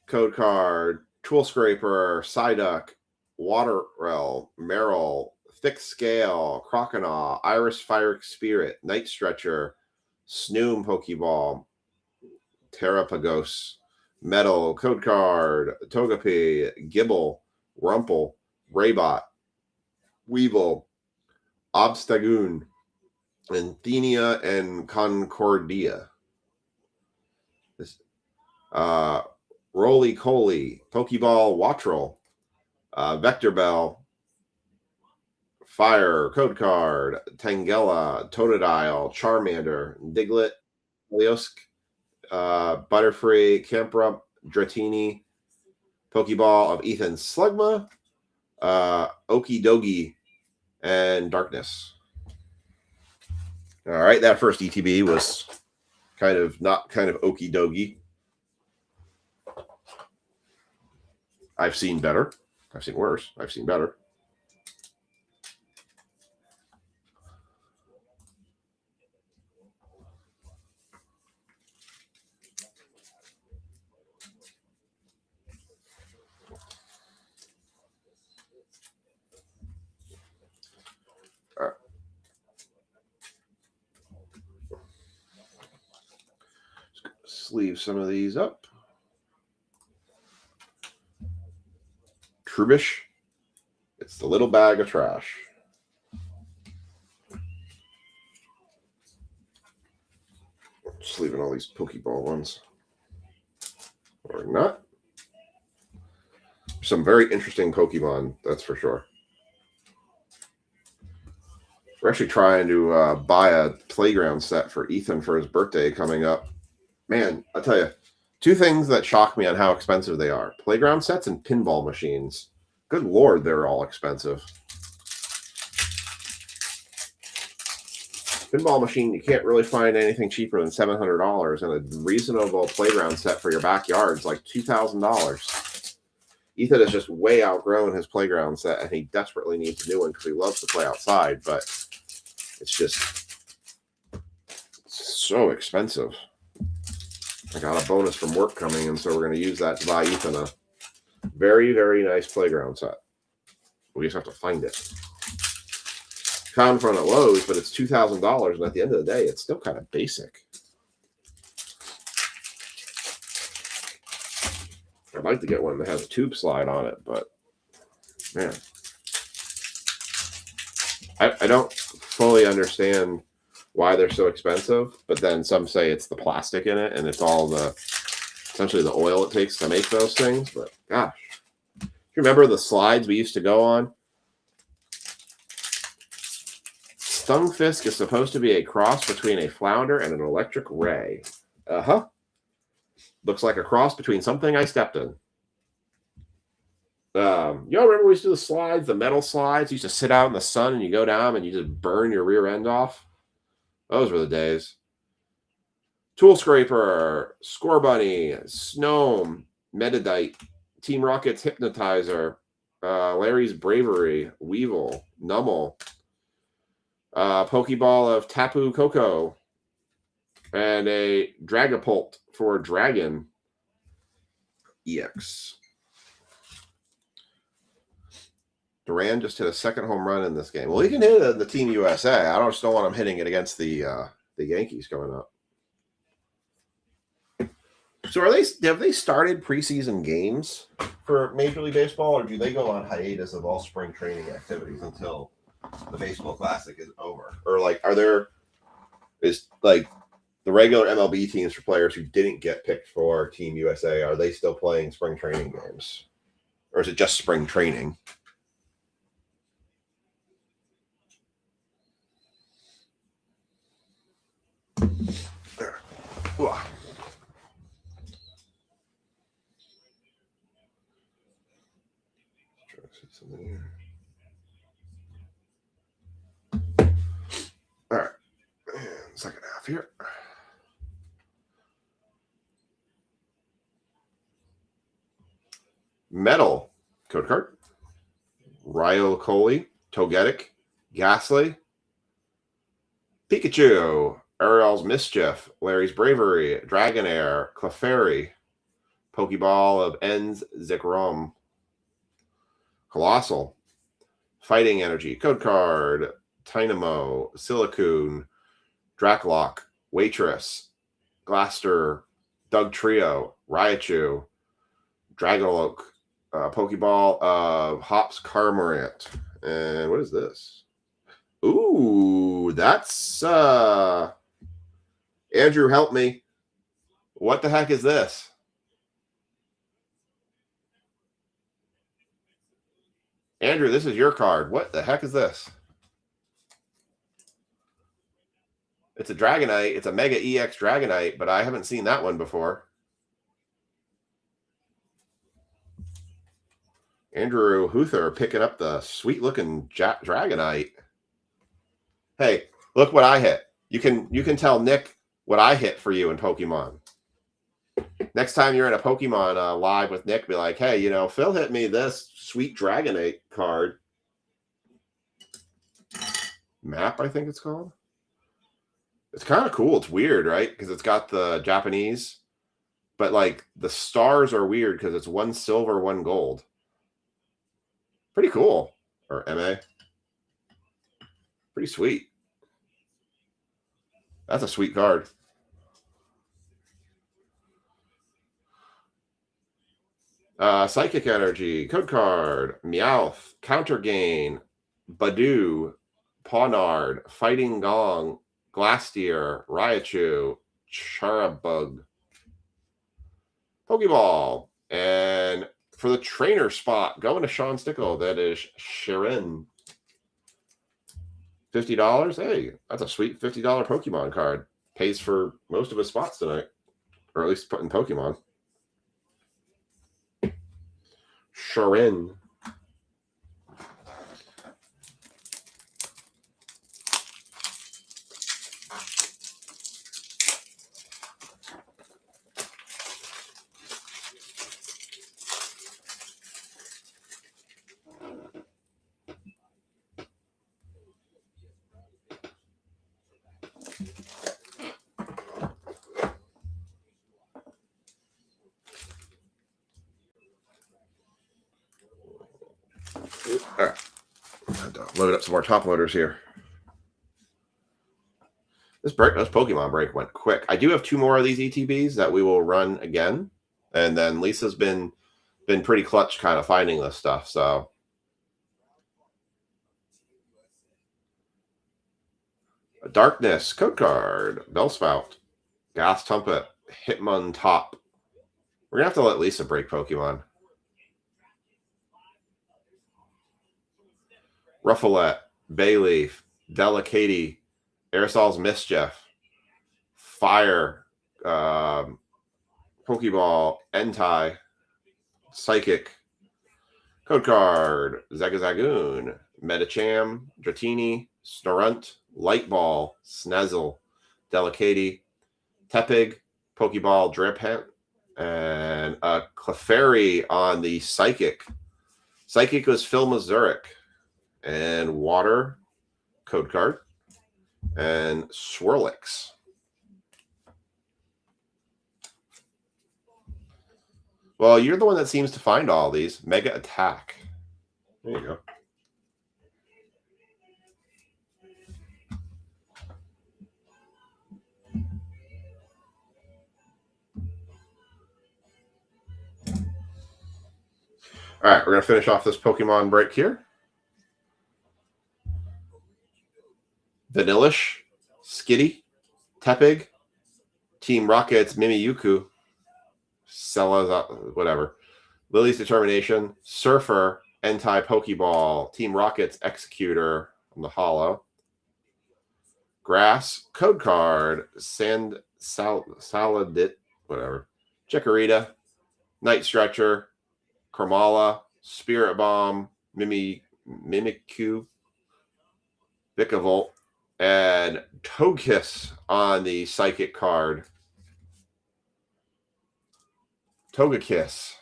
Code Card, Tool Scraper, Psyduck, Waterrel, Meryl, Thick Scale, Croconaw, Iris Fire Spirit, Night Stretcher, Snoom Pokeball, Terrapagos, Metal, Code Card, Togepi, Gibble, Rumple, Raybot, Weevil, Obstagoon, Anthenia, and Concordia. Roly Coly, Pokeball, Watrel, Vector Bell, Fire, Code Card, Tangela, Totodile, Charmander, Diglett, Leosk, Butterfree, Camprupt, Dratini, Pokeball of Ethan Slugma, Okidogi, and Darkness. All right, that first ETB was kind of Okidogi. I've seen better. I've seen worse. I've seen better. All right. Sleeve some of these up. Trubbish. It's the little bag of trash. Just leaving all these Pokeball ones. Or not. Some very interesting Pokemon, that's for sure. We're actually trying to buy a playground set for Ethan for his birthday coming up. Man, I'll tell you, two things that shock me on how expensive they are. Playground sets and pinball machines. Good Lord, they're all expensive. Pinball machine, you can't really find anything cheaper than $700, and a reasonable playground set for your backyard is like $2,000. Ethan has just way outgrown his playground set, and he desperately needs a new one because he loves to play outside, but it's just so expensive. I got a bonus from work coming, and so we're going to use that to buy Ethan a very, very nice playground set. We just have to find it. Found one at Lowe's, but it's $2,000, and at the end of the day, it's still kind of basic. I'd like to get one that has a tube slide on it, but man, I don't fully understand why they're so expensive, but then some say it's the plastic in it and it's all essentially the oil it takes to make those things. But gosh, do you remember the slides we used to go on? Stunfisk is supposed to be a cross between a flounder and an electric ray. Looks like a cross between something I stepped in. Y'all remember we used to do the slides, the metal slides? You used to sit out in the sun and you go down and you just burn your rear end off. Those were the days. Tool Scraper, Score Bunny, Snome, Metadite, Team Rocket's Hypnotizer, Larry's Bravery, Weevil, Nummel, Pokeball of Tapu Koko. And a Dragapult for Dragon EX. Duran just hit a second home run in this game. Well, he can hit it in the Team USA. I just don't want him hitting it against the Yankees coming up. So have they started preseason games for Major League Baseball, or do they go on hiatus of all spring training activities until the Baseball Classic is over? Or is the regular MLB teams for players who didn't get picked for Team USA, are they still playing spring training games? Or is it just spring training? Ooh. All right. Second half here. Metal code card. Ryo Coley, Togetic, Ghastly, Pikachu, Ariel's Mischief, Larry's Bravery, Dragonair, Clefairy, Pokeball of Enz Zekrom, Colossal, Fighting Energy, code card, Tynamo, Silicoon, Draclock, Waitress, Glaster, Doug Trio, Raichu, Dragaloak, Pokeball of Hops Carmorant. And what is this? Ooh, that's Andrew, help me. What the heck is this? Andrew, this is your card. What the heck is this? It's a Dragonite. It's a Mega EX Dragonite, but I haven't seen that one before. Andrew Huther picking up the sweet-looking Dragonite. Hey, look what I hit. You can tell Nick what I hit for you in Pokemon. Next time you're in a Pokemon live with Nick, be like, hey, Phil hit me this sweet Dragonite card. Map, I think it's called. It's kind of cool. It's weird, right? Because it's got the Japanese, but the stars are weird because it's one silver, one gold. Pretty cool. Or MA. Pretty sweet. That's a sweet card. Psychic Energy, code card, Meowth, Counter Gain, Badoo, Pawnard, Fighting Gong, Glastier, Raichu, Charabug, Pokeball, and for the trainer spot, going to Sean Stickle, that is Sharon. $50. Hey, that's a sweet $50 Pokemon card. Pays for most of his spots tonight, or at least putting Pokemon. Sharon. All right. Load up some more top loaders here. This Pokemon break went quick. I do have 2 more of these ETBs that we will run again. And then Lisa's been pretty clutch kind of finding this stuff. So Darkness, code card, Bellsprout, Gas Tumpet, Hitmontop. We're going to have to let Lisa break Pokemon. Rufflet, Bayleaf, Delicati, Aerosol's Mischief, Fire, Pokeball, Entei, Psychic, code card, Zagazagoon, Medicham, Dratini, Snorunt, Light Ball, Sneasel, Delicati, Tepig, Pokeball, Dripant, and a Clefairy on the Psychic. Psychic was Phil Mazurek. And Water, code card, and Swirlix. Well, you're the one that seems to find all these. Mega Attack. There you go. All right, we're going to finish off this Pokemon break here. Vanillish, Skitty, Tepig, Team Rocket's Mimikyu, whatever. Lily's Determination, Surfer, Entei Pokeball, Team Rocket's Executor on the Holo. Grass, Code Card, Saladit, whatever. Chikorita, Night Stretcher, Karmala, Spirit Bomb, Mimikyu, Vikavolt, and Togekiss on the Psychic card. Togekiss.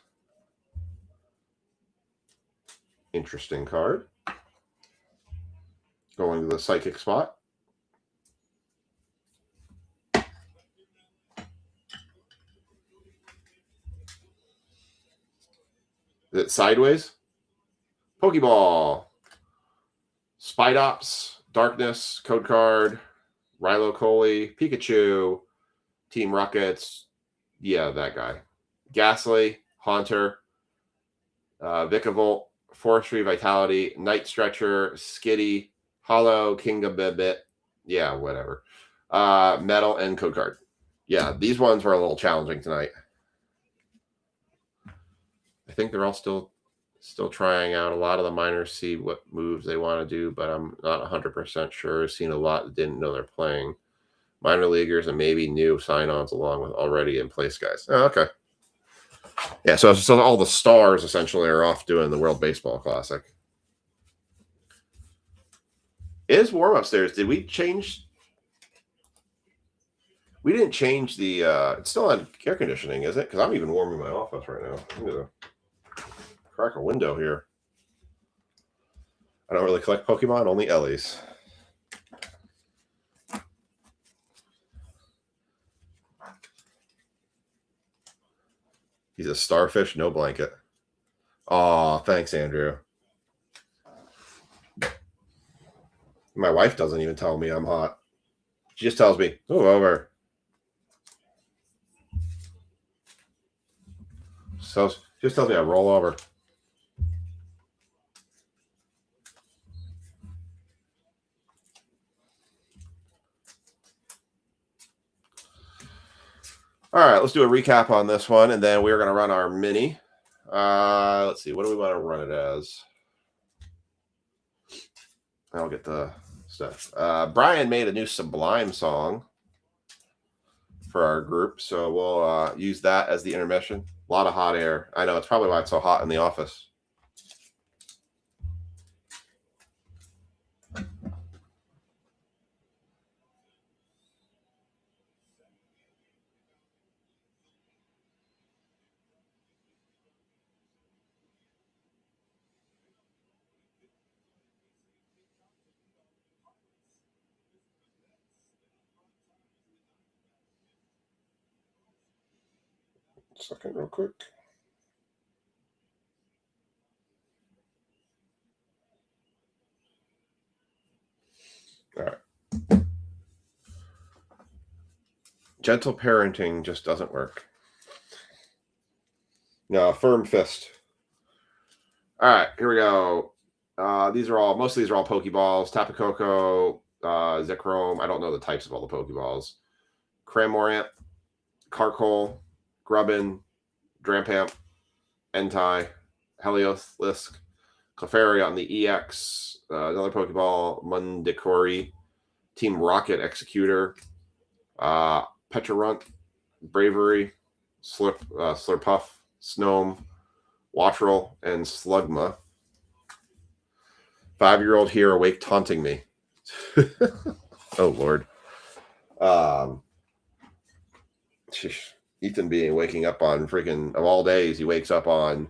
Interesting card. Going to the Psychic spot. Is it sideways? Pokeball. Spidops, Darkness, Code Card, Rilo Coley, Pikachu, Team Rockets. Yeah, that guy. Ghastly, Haunter, Vikavolt, Forestry, Vitality, Night Stretcher, Skitty, Hollow, Kingambit. Yeah, whatever. Metal and Code Card. Yeah, these ones were a little challenging tonight. I think they're all still trying out a lot of the minors, see what moves they want to do, but I'm not 100% sure. I've seen a lot that didn't know they're playing. Minor leaguers and maybe new sign-ons along with already in place guys. Oh, okay. Yeah, so all the stars essentially are off doing the World Baseball Classic. It is warm upstairs. Did we change? We didn't change the it's still on air conditioning, is it? Because I'm even warm in my office right now. I'm gonna crack a window here. I don't really collect Pokemon, only Ellies. He's a starfish, no blanket. Oh, thanks, Andrew. My wife doesn't even tell me I'm hot. She just tells me, "Move over." So she just tells me I roll over. All right, let's do a recap on this one, and then we're going to run our mini. Let's see, what do we want to run it as? I'll get the stuff. Brian made a new Sublime song for our group, so we'll use that as the intermission. A lot of hot air. I know, it's probably why it's so hot in the office. Second, real quick. All right. Gentle parenting just doesn't work. No, firm fist. All right, here we go. Most of these are all Pokeballs. Tapu Koko, Zekrom. I don't know the types of all the Pokeballs. Cramorant, Carkol, Grubbin, Drampamp, Entei, Heliolisk, Clefairy on the EX, another Pokeball, Mundikori, Team Rocket Executor, Pecharunt, Bravery, Slurpuff, Snom, Wattrel, and Slugma. 5-year-old here awake taunting me. Oh, Lord. Ethan being waking up on freaking, of all days, he wakes up on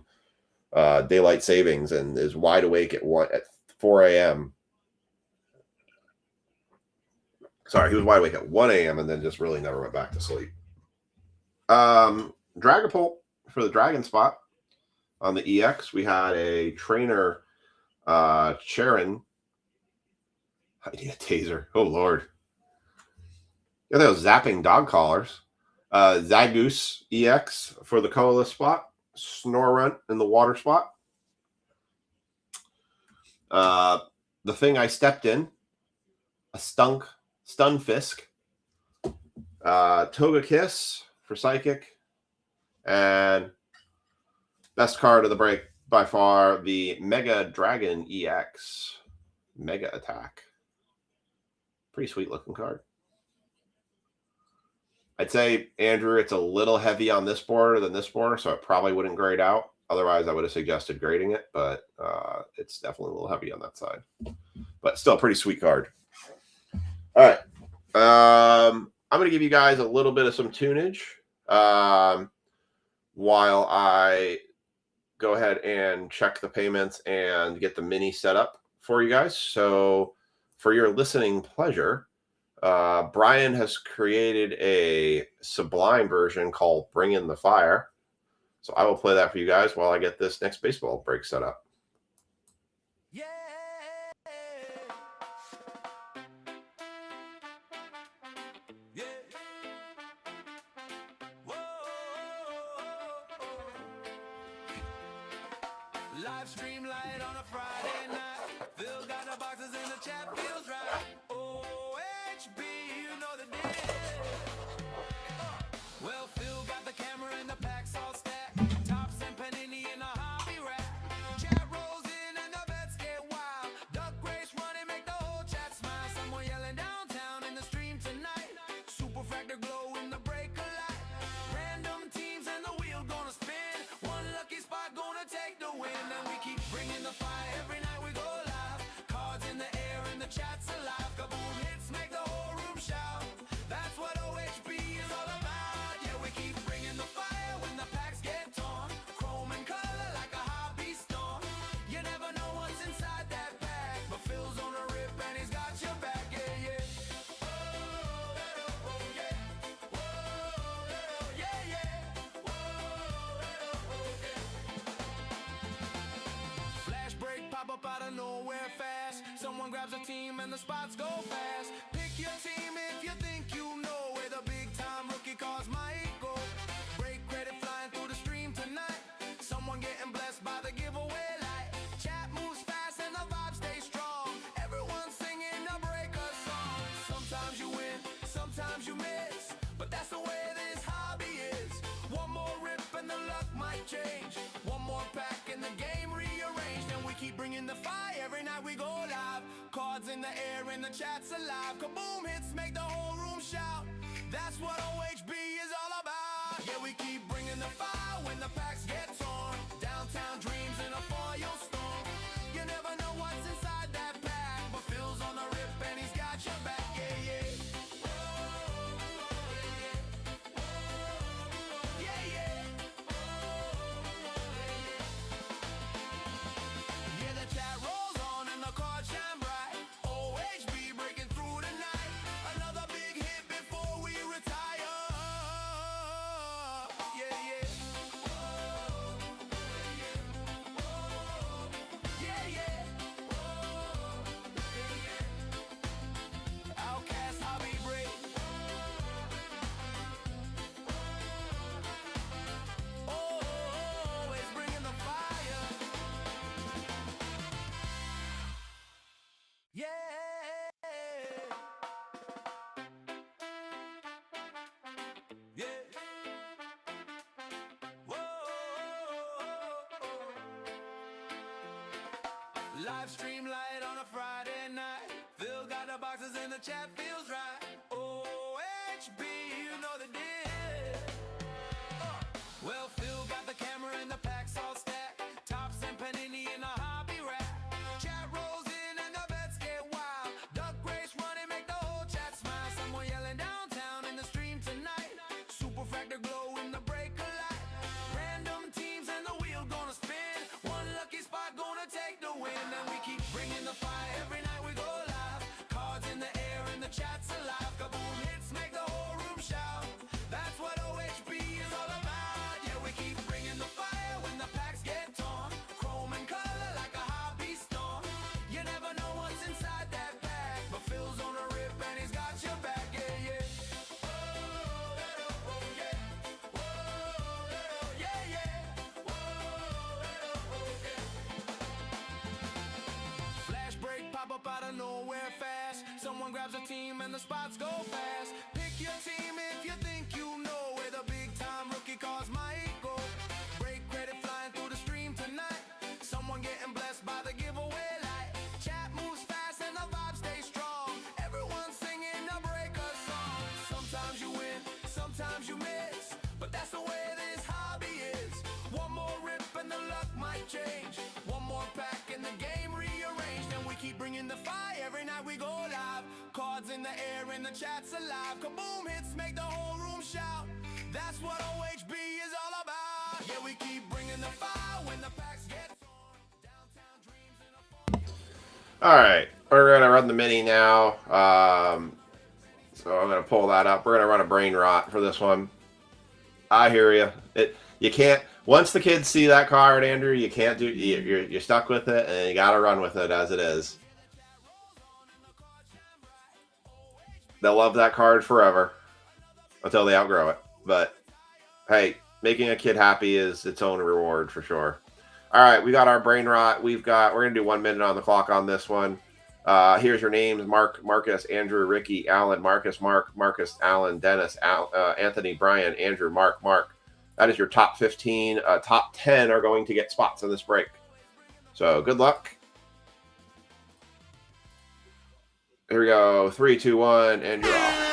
daylight savings and is wide awake at 4 a.m. Sorry, he was wide awake at 1 a.m. and then just really never went back to sleep. Dragapult for the Dragon spot on the EX. We had a trainer, Charon. I need a taser. Oh, Lord. Yeah, those zapping dog collars. Zagoose EX for the Colorless spot. Snorunt in the water spot. The thing I stepped in. A Stunfisk. Togekiss for Psychic. And best card of the break by far, the Mega Dragon EX. Mega Attack. Pretty sweet looking card. I'd say, Andrew, it's a little heavy on this border than this border, so it probably wouldn't grade out. Otherwise, I would have suggested grading it, but it's definitely a little heavy on that side. But still a pretty sweet card. All right. I'm going to give you guys a little bit of some tunage while I go ahead and check the payments and get the mini set up for you guys. So for your listening pleasure, Brian has created a Sublime version called Bring in the Fire. So I will play that for you guys while I get this next baseball break set up. Yeah. Yeah. Whoa. Live stream light on a Friday night. Phil got the boxes in the chat, feels right. OHB, you know the deal. Well, Phil got the camera and the packs all stacked. Tops and Panini in a hobby rack. Chat rolls in and the bets get wild. Duck race running, make the whole chat smile. Someone yelling downtown in the stream tonight. Super fractor glow in the break of light. Random teams and the wheel gonna spin. One lucky spot gonna take the win. And we keep bringing the fire every night we go live. Cards in the air and the chat's alive. Kaboom hits make the whole room shout. That's what OHB is all about. Yeah, we keep bringing the fire when the packs get torn. Chrome and color like a hobby storm. You never know what's inside that pack, but Phil's on a rip and he's got your back. Yeah, yeah. Oh, yeah. Yeah, yeah. Flash break, pop up out of nowhere fast. Someone grabs a team and the spots go fast. Pick your team if you think you know where the big time rookie cards might go. Break credit flying through the stream tonight. Someone getting blessed by the giveaway light. Chat moves fast and the vibe stays strong. Everyone singing a breaker song. Sometimes you win, sometimes you miss, but that's the way this hobby is. One more rip and the luck might change. One more pack and the game rearranged. And we keep bringing the fire every night we go live. Cards in the air and the chat's alive. Kaboom hits make the whole room shout. That's what OHB is all about. Yeah, we keep bringing the fire when the packs get torn. Downtown dreams in a foil storm. You never know what's inside that pack, but Phil's on the rip and he's got your back. Yeah, yeah. Yeah, yeah. Yeah, the chat rolls on and the cards shine bright. OHB breaking through tonight. Another big hit before we retire. Yeah, yeah. Yeah, yeah. Outcast hobby break. Oh, it's bringing the fire. Yeah. Yeah. Whoa. Live stream light on a Friday night. Phil got the boxes in the chat, feels right. OHB, you know the deal. Well, Phil got the camera and the packs all stacked. Tops and Panini in a hobby rack. Chat rolls in and the bets get wild. Duck race running, make the whole chat smile. Someone yelling downtown in the stream tonight. Super fractor glow in the break of light. Random teams and the wheel gonna spin. One lucky spot gonna take the win. And we keep bringing the fire every night we go live. Cards in the air and the chat's alive. pop up out of nowhere fast. Someone grabs a team and the spots go fast. Pick your team if you think you know where the big time rookie cars might go. Break credit flying through the stream tonight. Someone getting blessed by the giveaway light. Chat moves fast and the vibe stays strong. Everyone singing a breaker song. Sometimes you win, sometimes you miss, but that's the way this hobby is. One more rip and the luck might change. One more pack and the game rearranged. And we keep bringing the fire every night we go live. Cards in the air and the chat's alive. Kaboom hits make the whole room shout. That's what OHB is all about. Yeah, we keep bringing the fire when the packs get on. Downtown dreams in a All right, we're gonna run the mini now. So I'm gonna pull that up. We're gonna run a brain rot for this one. I hear you. You can't. Once the kids see that card, Andrew, you can't do. You're stuck with it, and you gotta run with it as it is. They'll love that card forever until they outgrow it. But hey, making a kid happy is its own reward for sure. All right, we got our brain rot. We're gonna do 1 minute on the clock on this one. Here's your names: Mark, Marcus, Andrew, Ricky, Alan, Marcus, Mark, Marcus, Alan, Dennis, Anthony, Brian, Andrew, Mark, Mark. That is your top 15. Top 10 are going to get spots in this break. So good luck. Here we go. 3, 2, 1, and you're off.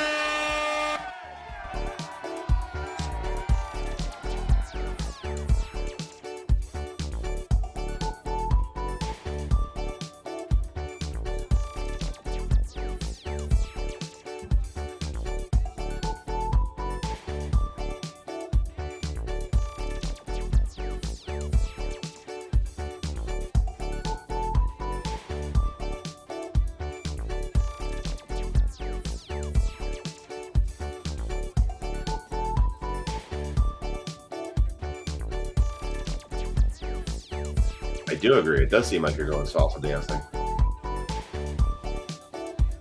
I do agree. It does seem like you're going salsa dancing.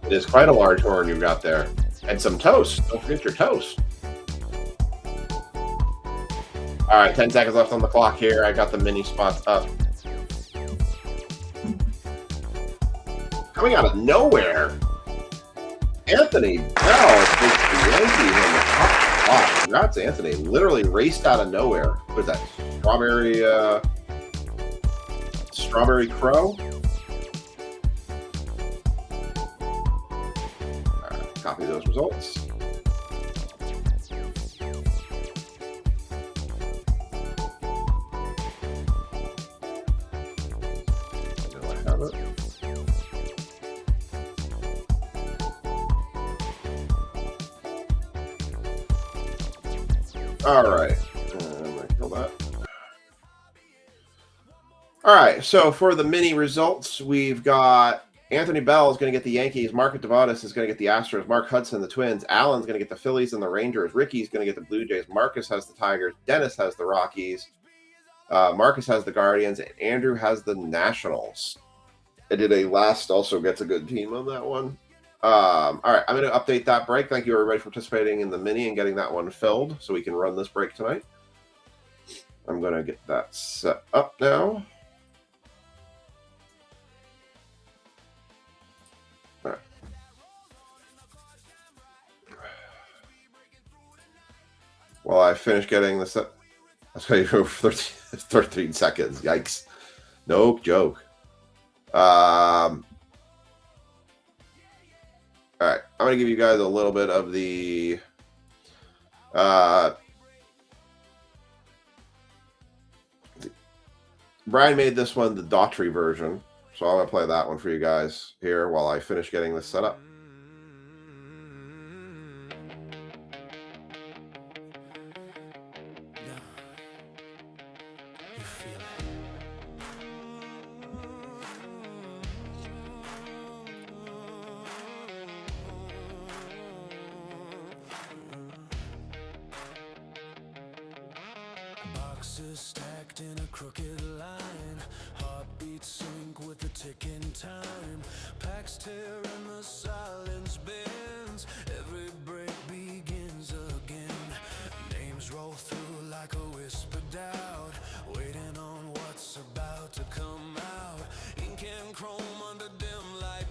It is quite a large horn you've got there. And some toast. Don't forget your toast. All right, 10 seconds left on the clock here. I got the mini spots up. Coming out of nowhere, Anthony Bell takes the Yankees on the top spot. Congrats, Anthony. Literally raced out of nowhere. What is that? Strawberry Crow? All right, copy those results. Now I have it. All right. Kill that. All right. So for the mini results, we've got Anthony Bell is going to get the Yankees. Mark Devadas is going to get the Astros. Mark Hudson, the Twins. Allen's going to get the Phillies and the Rangers. Ricky's going to get the Blue Jays. Marcus has the Tigers. Dennis has the Rockies. Marcus has the Guardians. And Andrew has the Nationals. I did a last also gets a good team on that one. All right, I'm going to update that break. Thank you, everybody, for participating in the mini and getting that one filled so we can run this break tonight. I'm going to get that set up now. All right. While I finish getting the set, I'll tell you for 13 seconds. Yikes. No joke. All right, I'm going to give you guys a little bit of the Brian made this one the Daughtry version, so I'm going to play that one for you guys here while I finish getting this set up. Boxes stacked in a crooked line, heartbeats sync with the ticking time. Packs tear and the silence bends, every break begins again. Names roll through like a whispered doubt, waiting on what's about to come out. Ink and chrome under dim light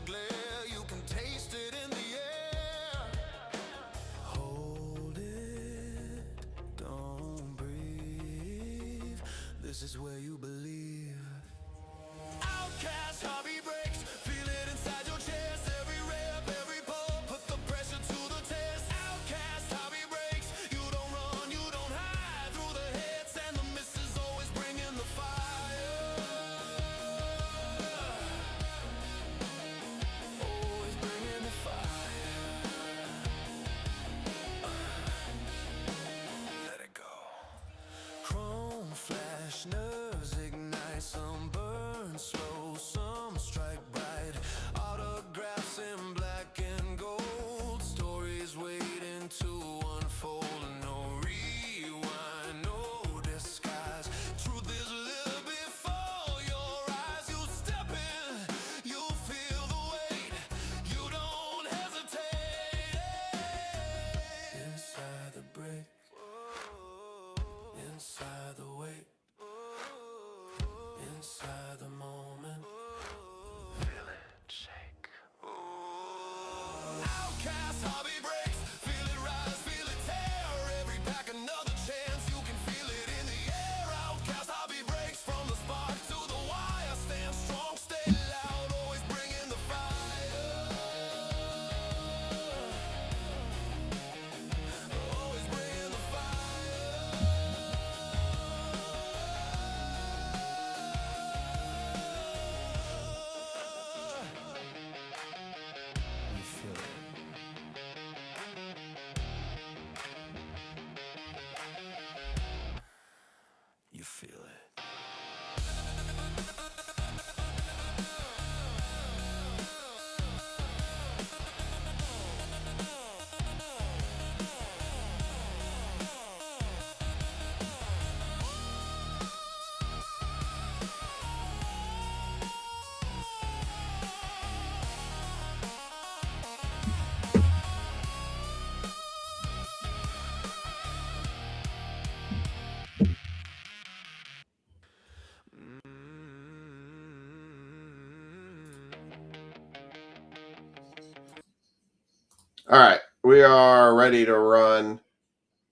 All right, we are ready to run.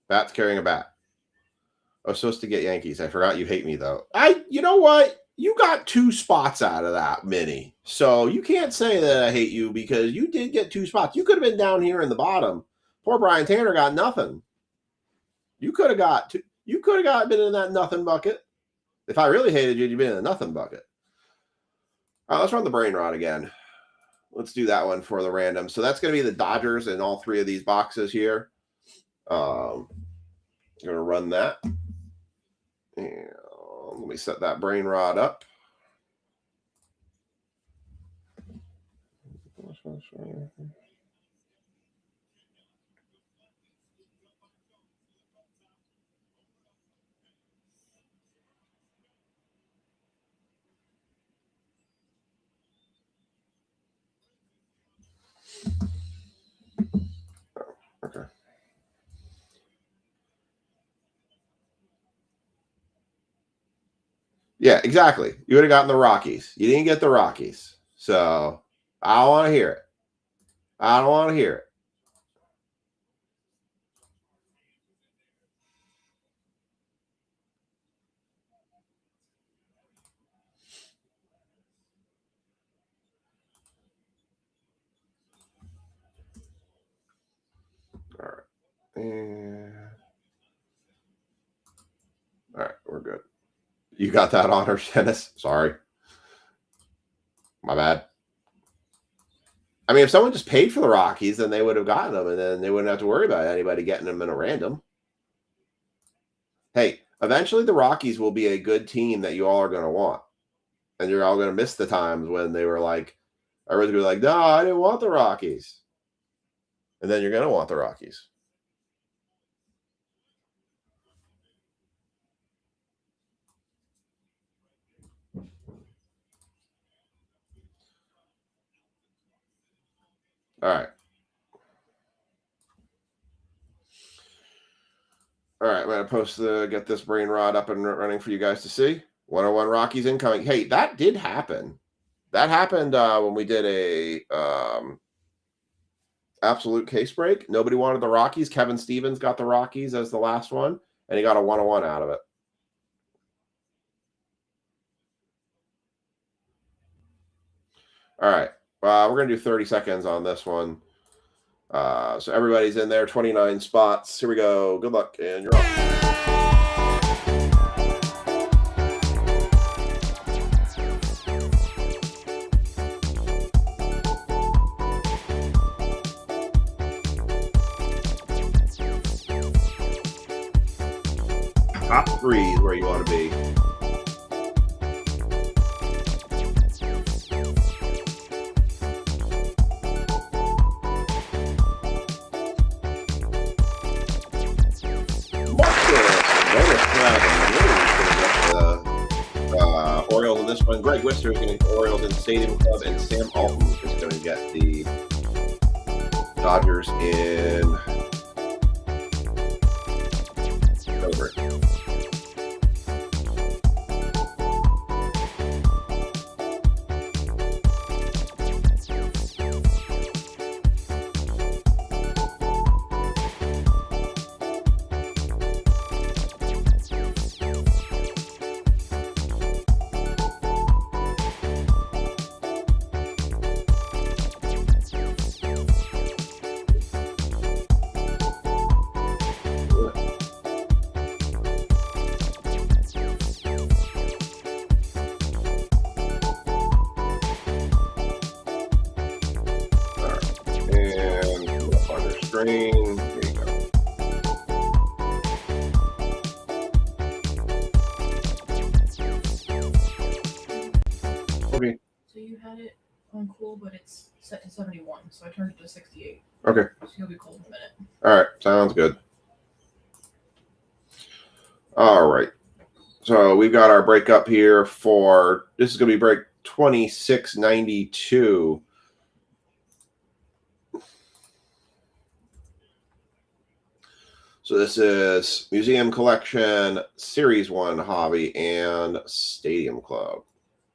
Bats carrying a bat. I was supposed to get Yankees. I forgot you hate me though. You know what? You got 2 spots out of that mini. So you can't say that I hate you because you did get 2 spots. You could have been down here in the bottom. Poor Brian Tanner got nothing. You could have got been in that nothing bucket. If I really hated you, you'd been in the nothing bucket. All right, let's run the brain rod again. Let's do that one for the random. So that's going to be the Dodgers in all 3 of these boxes here. I'm going to run that. And let me set that brain rod up. Okay. Yeah, exactly. You would have gotten the Rockies. You didn't get the Rockies. So I don't want to hear it. I don't want to hear it. All right. And all right, we're good. You got that honor, Dennis. Sorry. My bad. I mean, if someone just paid for the Rockies, then they would have gotten them, and then they wouldn't have to worry about anybody getting them in a random. Hey, eventually the Rockies will be a good team that you all are going to want. And you're all going to miss the times when they were like, everyone's going to be like, no, I didn't want the Rockies. And then you're going to want the Rockies. All right. All right, I'm going to get this brain rod up and running for you guys to see. 101 Rockies incoming. Hey, that did happen. That happened when we did a absolute case break. Nobody wanted the Rockies. Kevin Stevens got the Rockies as the last one, and he got a 101 out of it. All right. We're going to do 30 seconds on this one. So everybody's in there, 29 spots. Here we go. Good luck, and you're off. Top 3 is where you want to be. Orioles in this one. Greg Wister is going to get the Orioles in Stadium Club, and Sam Alton is going to get the Dodgers in over. Screen. There you go. Okay. So you had it on cool, but it's set to 71, so I turned it to 68. Okay. So you'll be cold in a minute. All right. Sounds good. All right. So we've got our breakup here for, this is going to be break 2692. So this is Museum Collection, Series 1 Hobby, and Stadium Club.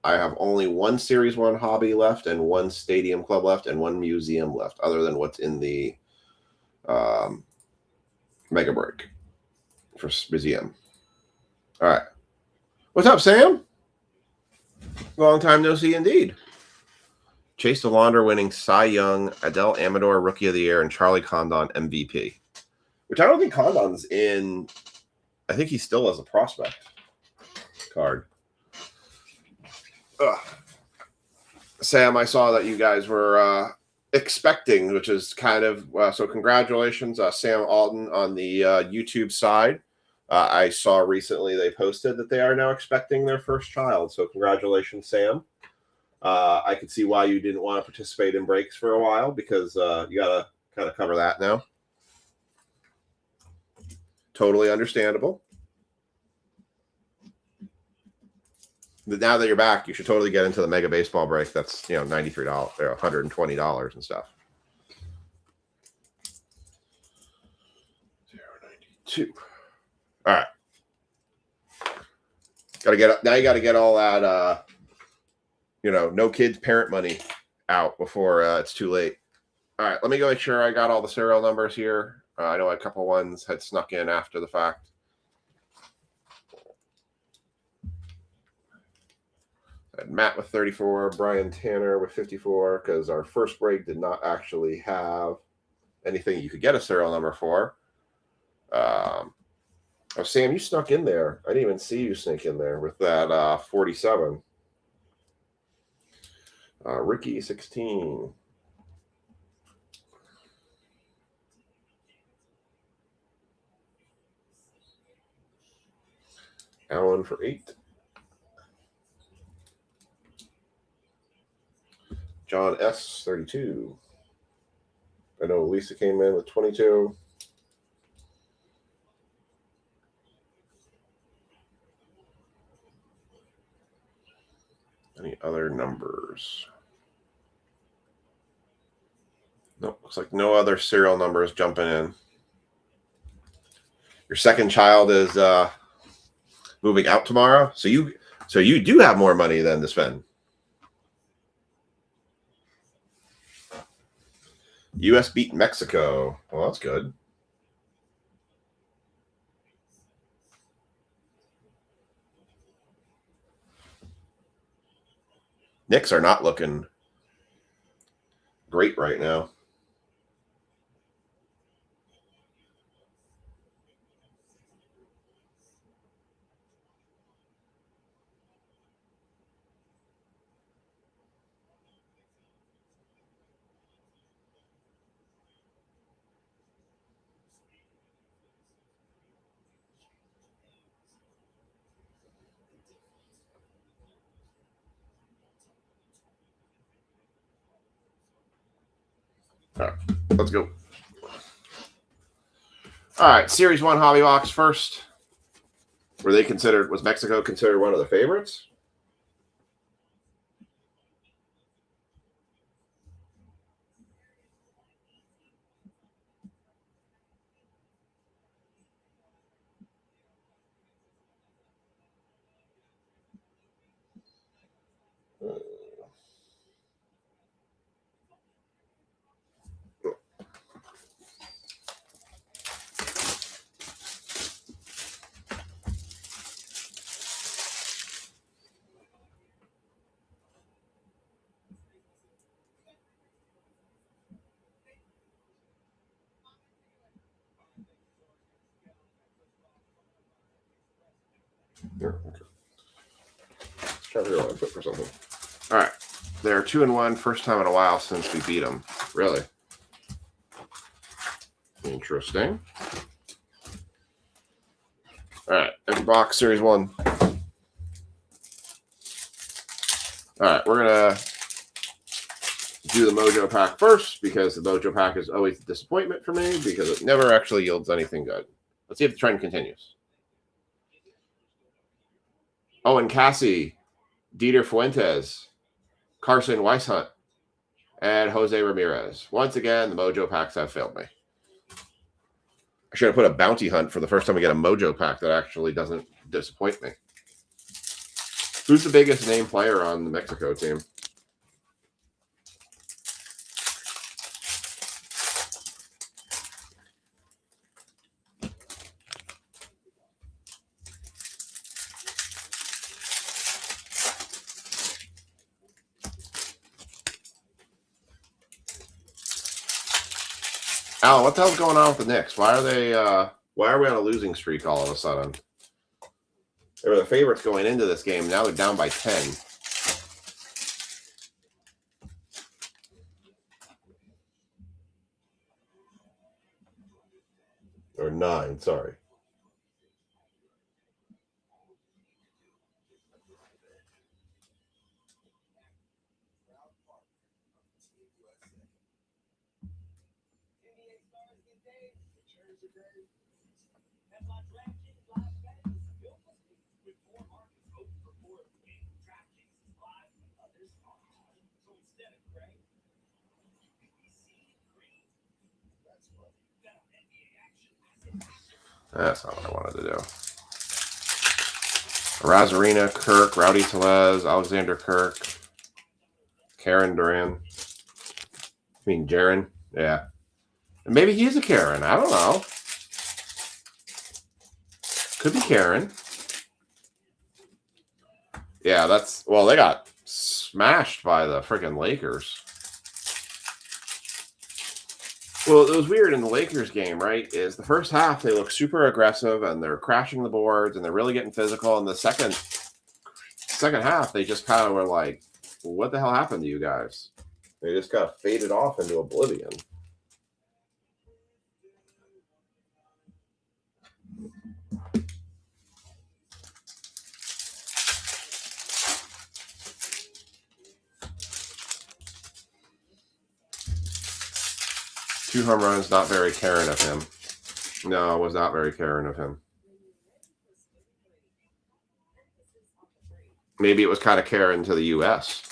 I have only 1 Series 1 Hobby left and 1 Stadium Club left and 1 Museum left, other than what's in the Mega Break for Museum. All right. What's up, Sam? Long time no see indeed. Chase DeLaunder winning Cy Young, Adele Amador Rookie of the Year, and Charlie Condon MVP. Which I don't think Condon's in. I think he still has a prospect card. Ugh. Sam, I saw that you guys were expecting, which is kind of so. Congratulations, Sam Alton on the YouTube side. I saw recently they posted that they are now expecting their first child. So congratulations, Sam. I could see why you didn't want to participate in breaks for a while because you got to kind of cover that now. Totally understandable. But now that you're back, you should totally get into the Mega Baseball break. That's, $93 or $120 and stuff. 0.92. All right. Got to get now. You got to get all that, no kids parent money out before it's too late. All right. Let me go make sure I got all the serial numbers here. I know a couple ones had snuck in after the fact. Matt with 34, Brian Tanner with 54, because our first break did not actually have anything you could get a serial number for. Sam, you snuck in there. I didn't even see you sneak in there with that 47. Ricky, 16. Allen for 8. John S, 32. I know Lisa came in with 22. Any other numbers? Nope, looks like no other serial numbers jumping in. Your second child is moving out tomorrow, so you do have more money than to spend. U.S. beat Mexico. Well, that's good. Knicks are not looking great right now. All right, let's go. All right, Series 1 Hobby Box first. Was Mexico considered one of the favorites? Here, okay. Try to figure out what I put for something. All right, they're 2-1. First time in a while since we beat them. Really interesting. All right, every box, Series 1. All right, we're gonna do the Mojo Pack first because the Mojo Pack is always a disappointment for me because it never actually yields anything good. Let's see if the trend continues. Owen Cassie, Dieter Fuentes, Carson Weishunt, and Jose Ramirez. Once again, the Mojo Packs have failed me. I should have put a bounty hunt for the first time we get a Mojo Pack that actually doesn't disappoint me. Who's the biggest name player on the Mexico team? Alan, what the hell's going on with the Knicks? Why are they? Why are we on a losing streak all of a sudden? They were the favorites going into this game. Now they're down by 10. Or 9, sorry. That's not what I wanted to do. Razarina, Kirk, Rowdy Tellez, Alexander Kirk, Karen Duran. I mean, Jaron. Yeah. Maybe he's a Karen. I don't know. Could be Karen. Yeah, that's... Well, they got smashed by the freaking Lakers. Well, it was weird in the Lakers game, right? Is the first half, they look super aggressive, and they're crashing the boards, and they're really getting physical. And the second half, they just kind of were like, what the hell happened to you guys? They just kind of faded off into oblivion. Two home runs, not very Karen of him. No, it was not very Karen of him. Maybe it was kind of Karen to the U.S.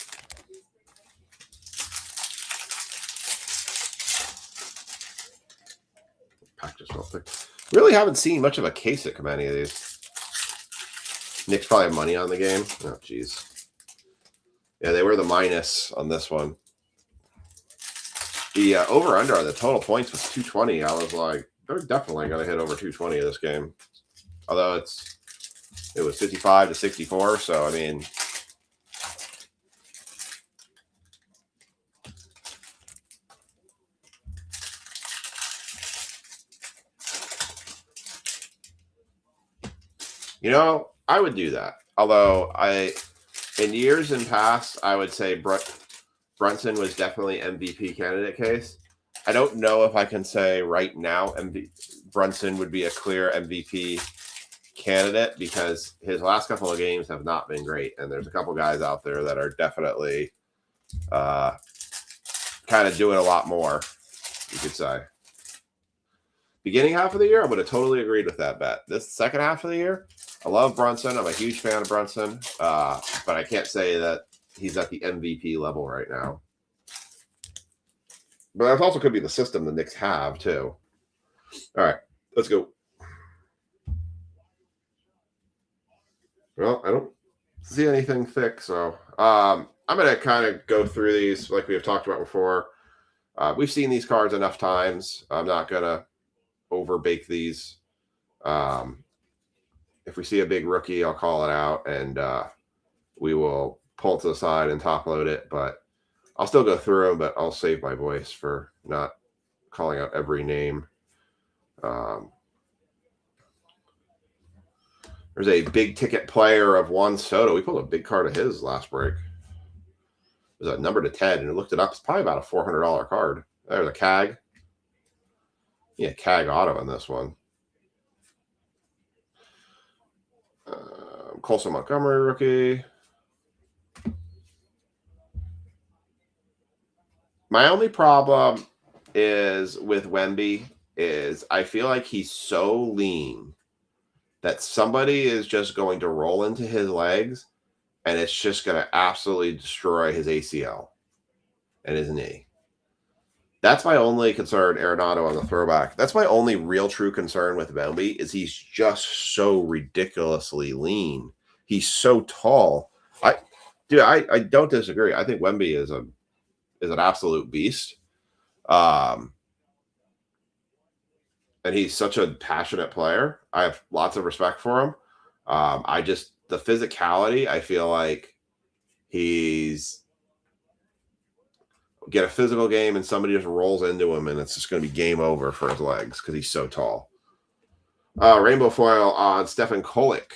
Pack just real quick. Really haven't seen much of a Kasich from any of these. Nick's probably have money on the game. Oh, jeez. Yeah, they were the minus on this one. The over-under on the total points was 220. I was like, they're definitely going to hit over 220 of this game. Although it was 55 to 64, so I mean, you know, I would do that. Although in years in past, I would say Brunson was definitely MVP candidate case. I don't know if I can say right now Brunson would be a clear MVP candidate because his last couple of games have not been great. And there's a couple guys out there that are definitely kind of doing a lot more, you could say. Beginning half of the year, I would have totally agreed with that bet. This second half of the year, I love Brunson. I'm a huge fan of Brunson. But I can't say that he's at the MVP level right now. But that also could be the system the Knicks have, too. All right, let's go. Well, I don't see anything thick, so I'm going to kind of go through these like we have talked about before. We've seen these cards enough times. I'm not going to overbake these. If we see a big rookie, I'll call it out, and we will pull to the side and top load it. But I'll still go through them, but I'll save my voice for not calling out every name. There's a big ticket player of Juan Soto. We pulled a big card of his last break. It was a number to 10, and I looked it up. It's probably about a $400 card. There's a CAG. Yeah, CAG auto on this one. Colson Montgomery rookie. My only problem is with Wemby is I feel like he's so lean that somebody is just going to roll into his legs and it's just going to absolutely destroy his ACL and his knee. That's my only concern, Arenado on the throwback. That's my only real true concern with Wemby is he's just so ridiculously lean. He's so tall. I don't disagree. I think Wemby is an absolute beast. And he's such a passionate player. I have lots of respect for him. The physicality, I feel like he's get a physical game and somebody just rolls into him and it's just going to be game over for his legs because he's so tall. Rainbow foil on Stefan Kolik.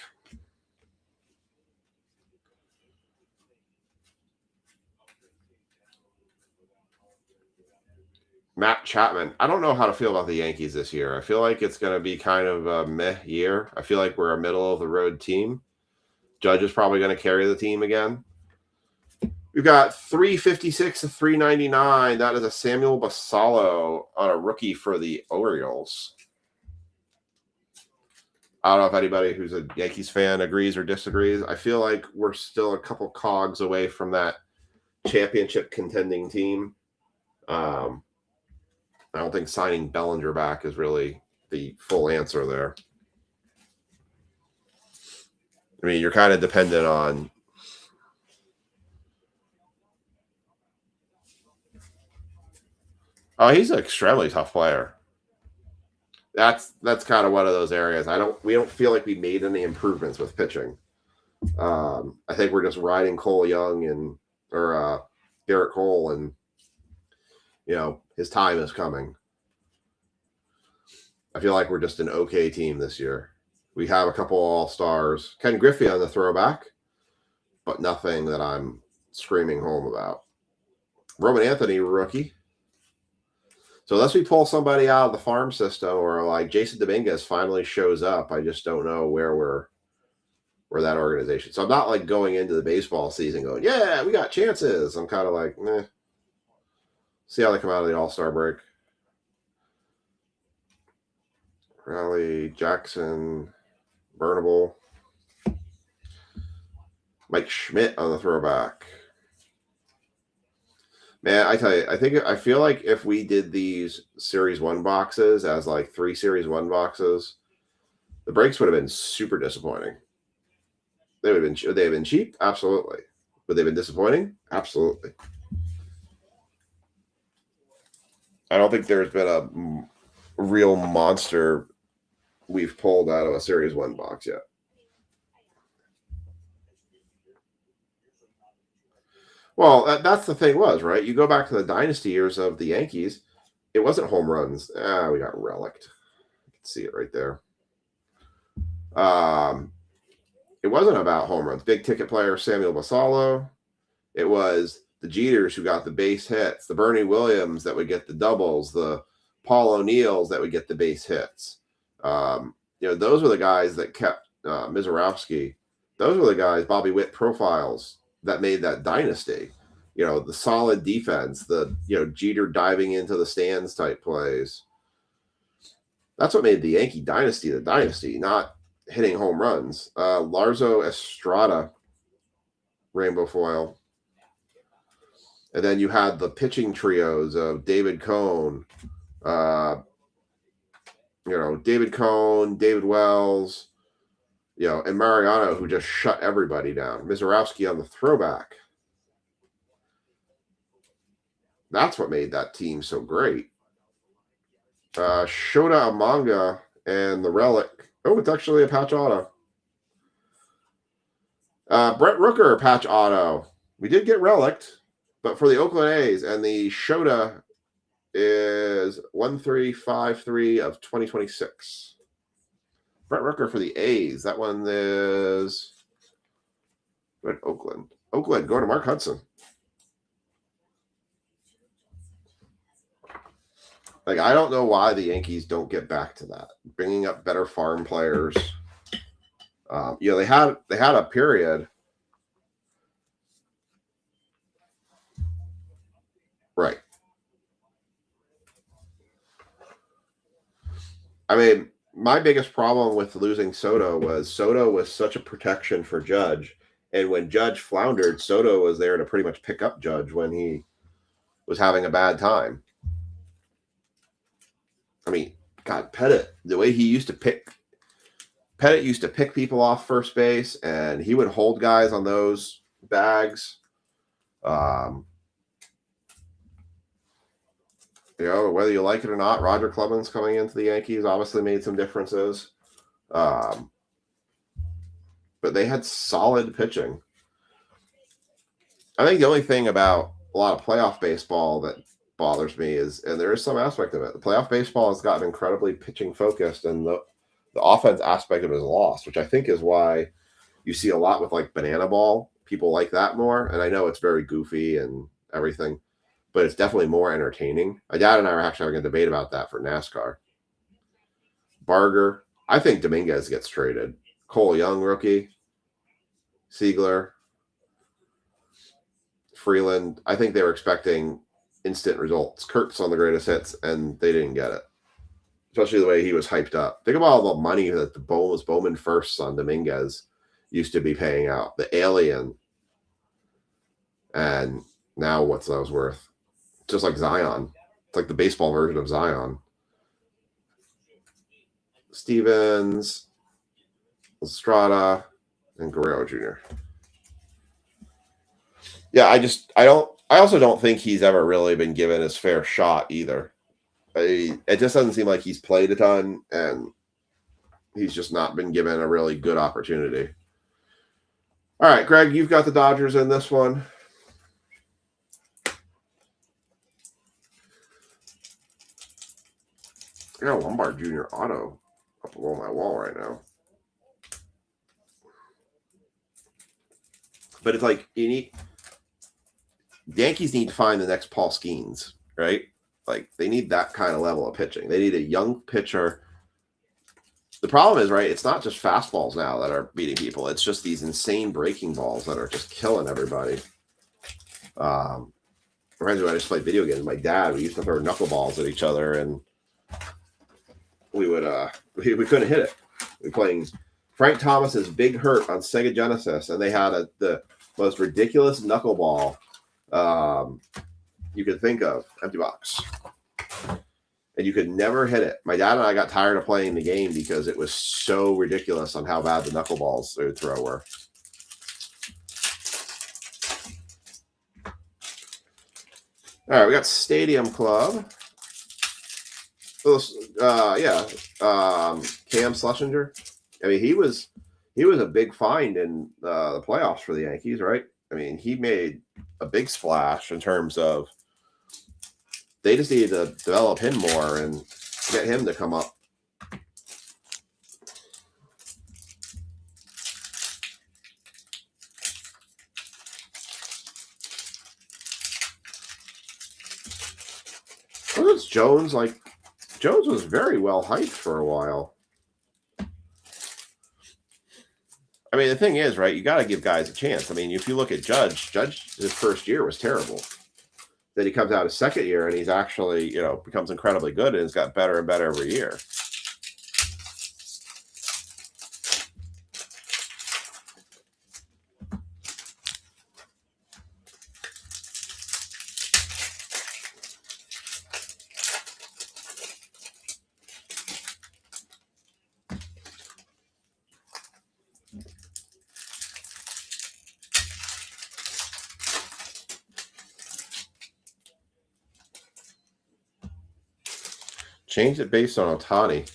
Matt Chapman. I don't know how to feel about the Yankees this year. I feel like it's going to be kind of a meh year. I feel like we're a middle-of-the-road team. Judge is probably going to carry the team again. We've got 356 to 399. That is a Samuel Basallo on a rookie for the Orioles. I don't know if anybody who's a Yankees fan agrees or disagrees. I feel like we're still a couple cogs away from that championship contending team. I don't think signing Bellinger back is really the full answer there. I mean, you're kind of dependent on he's an extremely tough player. That's kind of one of those areas. We don't feel like we made any improvements with pitching. I think we're just riding Cole Young or Garrett Cole, and his time is coming. I feel like we're just an okay team this year. We have a couple all-stars. Ken Griffey on the throwback, but nothing that I'm screaming home about. Roman Anthony, rookie. So unless we pull somebody out of the farm system or like Jason Dominguez finally shows up, I just don't know where that organization. So I'm not like going into the baseball season going, yeah, we got chances. I'm kind of like, meh. See how they come out of the All-Star break. Raleigh, Jackson, Burnable. Mike Schmidt on the throwback. Man, I tell you, I feel like if we did these Series 1 boxes as like 3 Series 1 boxes, the breaks would have been super disappointing. Would they have been cheap? Absolutely. Would they have been disappointing? Absolutely. I don't think there's been a real monster we've pulled out of a Series 1 box yet. Well, that's the thing right? You go back to the dynasty years of the Yankees, it wasn't home runs. We got relicked. You can see it right there. It wasn't about home runs. Big ticket player Samuel Basallo. It was the Jeters who got the base hits, the Bernie Williams that would get the doubles, the Paul O'Neills that would get the base hits. Those were the guys that kept Mizorowski. Those were the guys, Bobby Witt profiles, that made that dynasty. The solid defense, the Jeter diving into the stands type plays. That's what made the Yankee dynasty the dynasty, not hitting home runs. Larzo Estrada, rainbow foil. And then you had the pitching trios of David Cone, David Cone, David Wells, and Mariano, who just shut everybody down. Mizorowski on the throwback. That's what made that team so great. Shota Amanga and the relic. Oh, it's actually a patch auto. Brett Rooker, patch auto. We did get relict, but for the Oakland A's, and the Shota is 1353 of 2026. Brett Rooker for the A's. That one is Oakland. Oakland, going to Mark Hudson. Like, I don't know why the Yankees don't get back to that. Bringing up better farm players. They had a period. Right. I mean, my biggest problem with losing Soto was such a protection for Judge. And when Judge floundered, Soto was there to pretty much pick up Judge when he was having a bad time. I mean, God, Pettit, the way he used to pick people off first base, and he would hold guys on those bags. Whether you like it or not, Roger Clemens coming into the Yankees obviously made some differences. But they had solid pitching. I think the only thing about a lot of playoff baseball that bothers me is, and there is some aspect of it. The playoff baseball has gotten incredibly pitching focused, and the offense aspect of it is lost, which I think is why you see a lot with like banana ball. People like that more, and I know it's very goofy and everything, but it's definitely more entertaining. My dad and I are actually having a debate about that for NASCAR. Barger, I think Dominguez gets traded. Cole Young, rookie. Siegler, Freeland. I think they were expecting instant results. Kurt's on the greatest hits, and they didn't get it. Especially the way he was hyped up. Think about all the money that the Bowman firsts on Dominguez used to be paying out. The alien. And now what's those worth? Just like Zion. It's like the baseball version of Zion. Stevens, Estrada, and Guerrero Jr. Yeah, I also don't think he's ever really been given his fair shot either. It just doesn't seem like he's played a ton, and he's just not been given a really good opportunity. All right, Greg, you've got the Dodgers in this one. I got a Lombard Jr. auto up below my wall right now. But it's like Yankees need to find the next Paul Skeens, right? Like they need that kind of level of pitching. They need a young pitcher. The problem is, right, it's not just fastballs now that are beating people. It's just these insane breaking balls that are just killing everybody. Reminds me when I just played video games. My dad, we used to throw knuckleballs at each other, and we would we couldn't hit it. We were playing Frank Thomas's Big Hurt on Sega Genesis, and they had the most ridiculous knuckleball you could think of. Empty box. And you could never hit it. My dad and I got tired of playing the game because it was so ridiculous on how bad the knuckleballs they would throw were. All right, we got Stadium Club. Cam Schlesinger. I mean, he was a big find in the playoffs for the Yankees, right? I mean, he made a big splash in terms of they just needed to develop him more and get him to come up. What's Jones like? Jones was very well hyped for a while. I mean, the thing is, right, you got to give guys a chance. I mean, if you look at Judge, his first year was terrible. Then he comes out his second year, and he's actually, becomes incredibly good, and has got better and better every year. Change it based on Ohtani.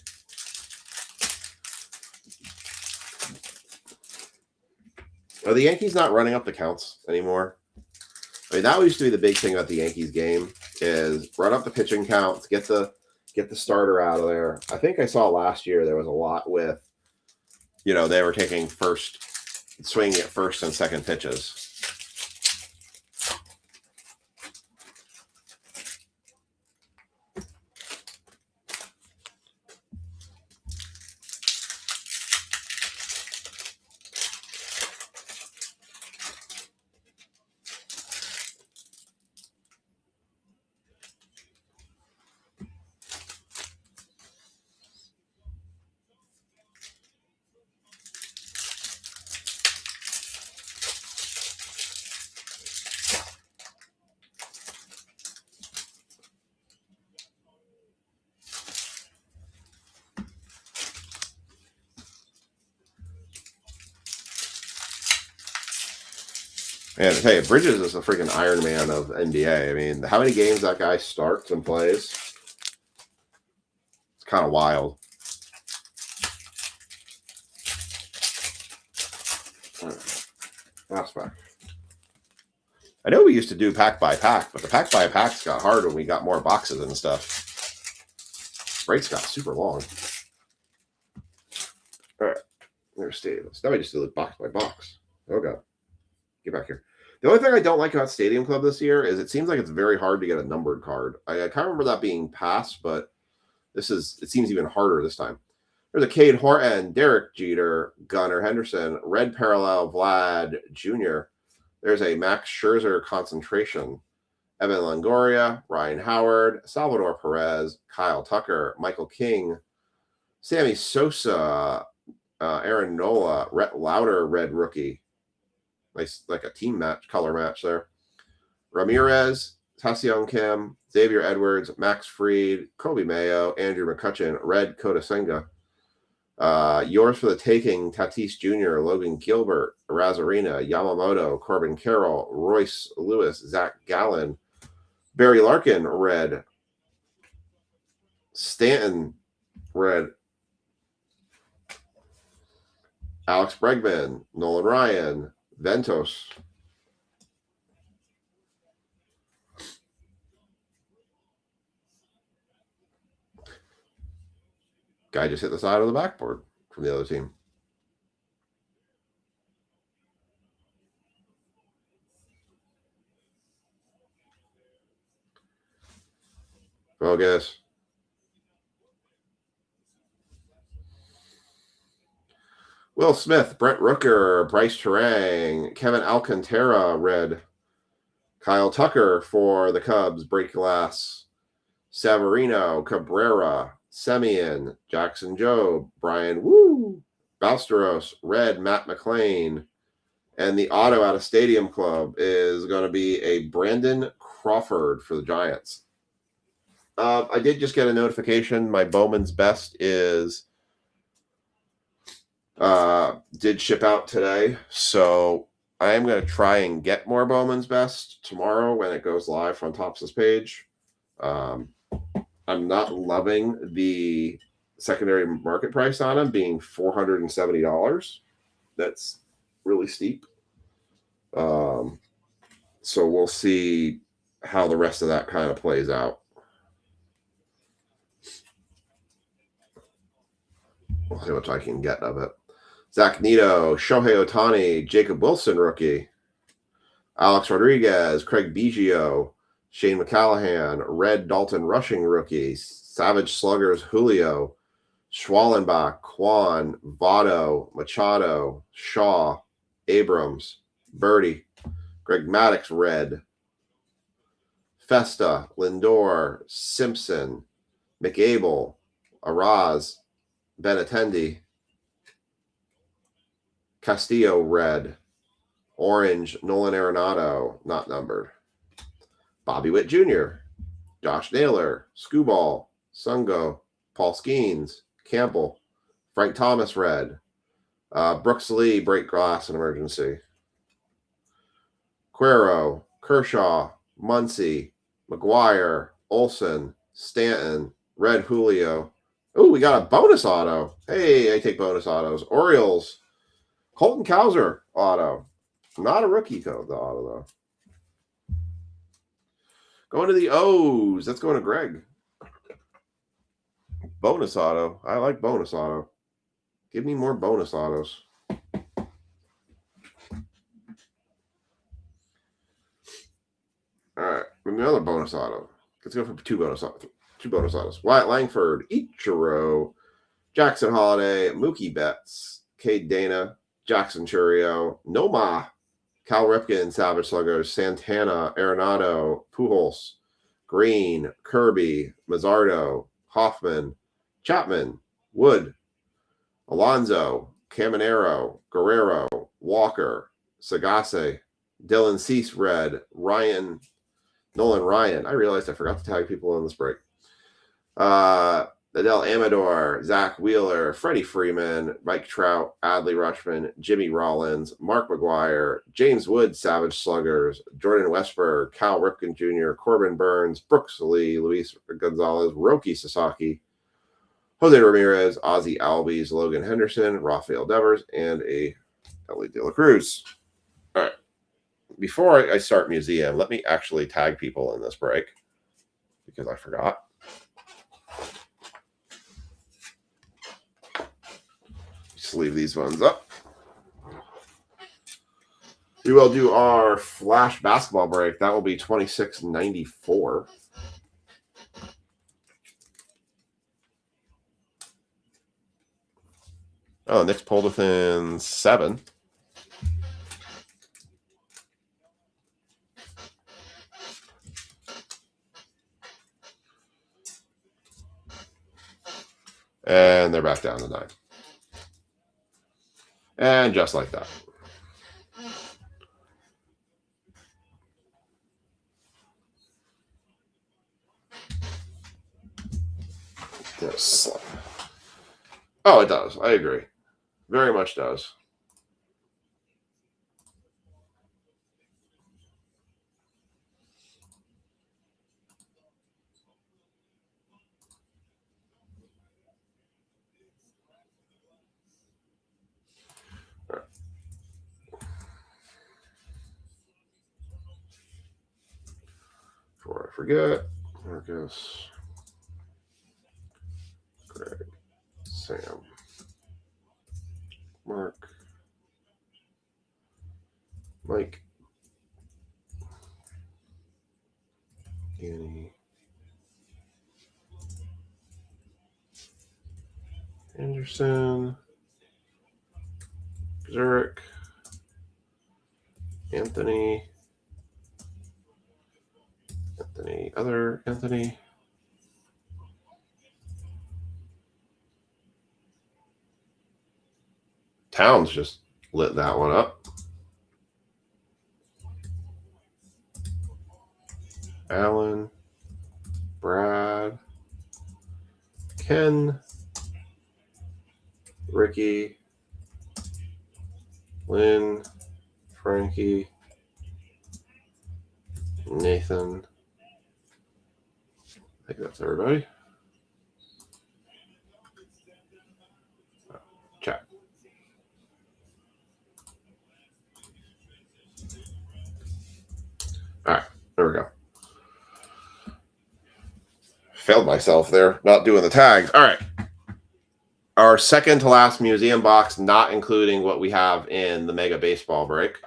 Are the Yankees not running up the counts anymore? I mean, that used to be the big thing about the Yankees game is run up the pitching counts, get the starter out of there. I think I saw last year there was a lot with, they were taking swinging at first and second pitches. Man, I tell you, Bridges is a freaking Iron Man of NBA. I mean, how many games that guy starts and plays? It's kind of wild. Aspect. I know we used to do pack by pack, but the pack by packs got hard when we got more boxes and stuff. Breaks got super long. All right, there's stadiums. Now I just do it box by box. Oh god, get back here. The only thing I don't like about Stadium Club this year is it seems like it's very hard to get a numbered card. I can't remember that being passed, but it seems even harder this time. There's a Cade Horton, Derek Jeter, Gunnar Henderson, Red Parallel, Vlad Jr. There's a Max Scherzer concentration. Evan Longoria, Ryan Howard, Salvador Perez, Kyle Tucker, Michael King, Sammy Sosa, Aaron Nola, Rhett Lauder, red rookie. Nice, like a team match, color match there. Ramirez, Ta-Seong Kim, Xavier Edwards, Max Fried, Kobe Mayo, Andrew McCutcheon, red Kota Senga. Yours for the taking, Tatis Jr., Logan Gilbert, Razarina, Yamamoto, Corbin Carroll, Royce Lewis, Zach Gallen, Barry Larkin, red. Stanton, red. Alex Bregman, Nolan Ryan, Ventos. Guy just hit the side of the backboard from the other team. Bogus. Will Smith, Brent Rooker, Bryce Terang, Kevin Alcantara, red. Kyle Tucker for the Cubs, break glass. Severino, Cabrera, Semien, Jackson Jobe, Brian Woo, Balsteros, red, Matt McClain. And the auto out of Stadium Club is going to be a Brandon Crawford for the Giants. I did just get a notification. My Bowman's Best did ship out today. So I am going to try and get more Bowman's Best tomorrow when it goes live on Topps' page. I'm not loving the secondary market price on them being $470. That's really steep. So we'll see how the rest of that kind of plays out. We'll see what I can get of it. Zach Neto, Shohei Ohtani, Jacob Wilson rookie, Alex Rodriguez, Craig Biggio, Shane McCallahan, Red Dalton rushing rookie, Savage Sluggers Julio, Schwallenbach, Kwan, Votto, Machado, Shaw, Abrams, Birdie, Greg Maddux red, Festa, Lindor, Simpson, McAble, Araz, Benintendi, Castillo red, orange, Nolan Arenado, not numbered, Bobby Witt Jr., Josh Naylor, Skubal, Sungo, Paul Skeens, Campbell, Frank Thomas red, Brooks Lee break glass in emergency, Cuero, Kershaw, Muncy, McGuire, Olson, Stanton, red Julio. Oh, we got a bonus auto. Hey, I take bonus autos. Orioles, Colton Cowser auto. Not a rookie code, the auto, though. Going to the O's. That's going to Greg. Bonus auto. I like bonus auto. Give me more bonus autos. All right. Another bonus auto. Let's go for two bonus autos. Wyatt Langford, Ichiro, Jackson Holiday, Mookie Betts, Cade Dana, Jackson Churio, Noma, Cal Ripken, Savage Sluggers, Santana, Arenado, Pujols, Green, Kirby, Mazzardo, Hoffman, Chapman, Wood, Alonzo, Caminero, Guerrero, Walker, Sagase, Dylan Cease red, Ryan, Nolan Ryan. I realized I forgot to tag people in this break. Adele Amador, Zach Wheeler, Freddie Freeman, Mike Trout, Adley Rutschman, Jimmy Rollins, Mark McGuire, James Wood, Savage Sluggers, Jordan Westberg, Cal Ripken Jr., Corbin Burns, Brooks Lee, Luis Gonzalez, Roki Sasaki, Jose Ramirez, Ozzie Albies, Logan Henderson, Rafael Devers, and a Ellie De La Cruz. All right. before I start museum, let me actually tag people in this break because I forgot. Just leave these ones up. We will do our flash basketball break. That will be 26.94. Oh, Nick's pulled within 7. And they're back down to 9. And just like that. Oh, it does. I agree. Very much does. All right. Before I forget, Marcus, Greg, Sam, Mark, Mike, Danny, Anderson, Zurich, Anthony, other Anthony. Towns just lit that one up. Alan, Brad, Ken, Ricky, Lynn, Frankie, Nathan. I think that's everybody. Chat. All right, there we go. Failed myself there, not doing the tags. All right. Our second to last museum box, not including what we have in the Mega Baseball break.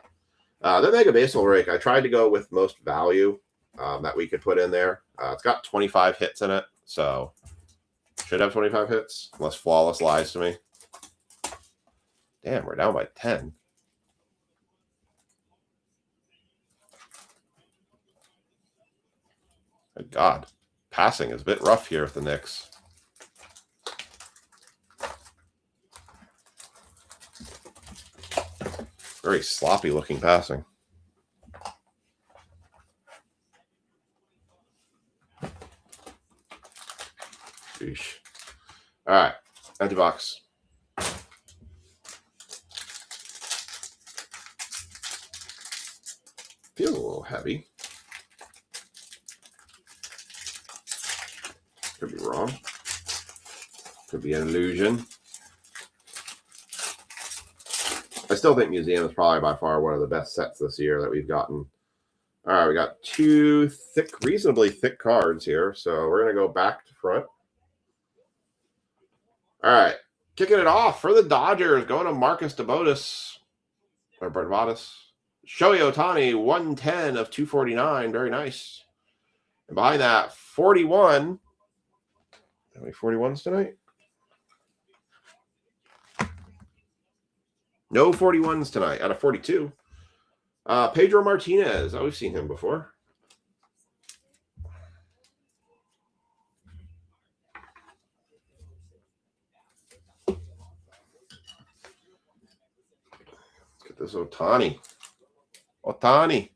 The Mega Baseball break, I tried to go with most value that we could put in there. It's got 25 hits in it, so should have 25 hits, unless Flawless lies to me. Damn, we're down by 10. Good God. Passing is a bit rough here with the Knicks. Very sloppy looking passing. Sheesh. All right, empty box. Feels a little heavy. Could be wrong. Could be an illusion. I still think Museum is probably by far one of the best sets this year that we've gotten. All right, we got 2 reasonably thick cards here. So we're going to go back to front. All right, kicking it off for the Dodgers, going to Marcus Debotis, or Barbados. Shohei Ohtani, 110 of 249. Very nice. And behind that, 41. How many 41s tonight? No 41s tonight out of 42. Pedro Martinez. Oh, we've seen him before. Look at this Ohtani. Ohtani.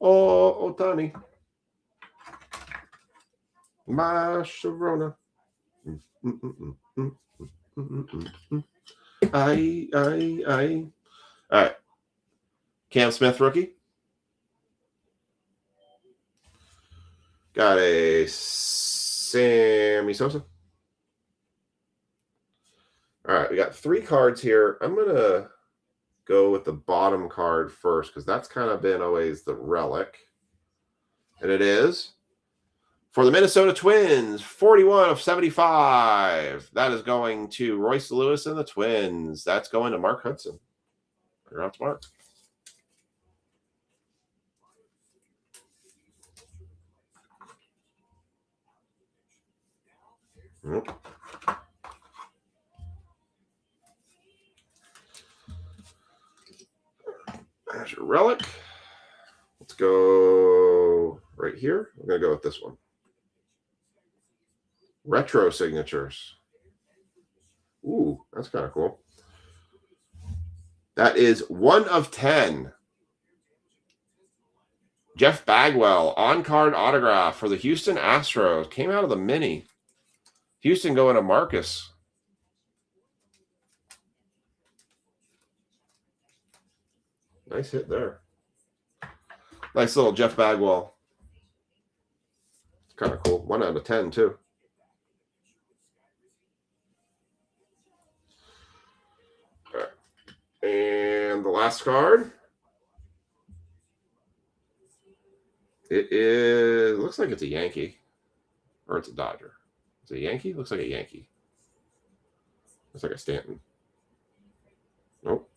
Oh, Ohtani. My Sharona. Aye. All right. Cam Smith, rookie. Got a Sammy Sosa. All right, we got 3 cards here. I'm going to go with the bottom card first because that's kind of been always the relic. And it is for the Minnesota Twins, 41 of 75. That is going to Royce Lewis and the Twins. That's going to Mark Hudson. You're out to Mark. There's your relic. Let's go right here. I'm going to go with this one. Retro signatures. Ooh, that's kind of cool. That is 1 of 10. Jeff Bagwell, on-card autograph for the Houston Astros. Came out of the mini. Houston going to Marcus. Nice hit there. Nice little Jeff Bagwell. It's kind of cool. 1 out of 10, too. All right. And the last card. It looks like it's a Yankee. Or it's a Dodger. Is it a Yankee? Looks like a Yankee. Looks like a Stanton. Nope.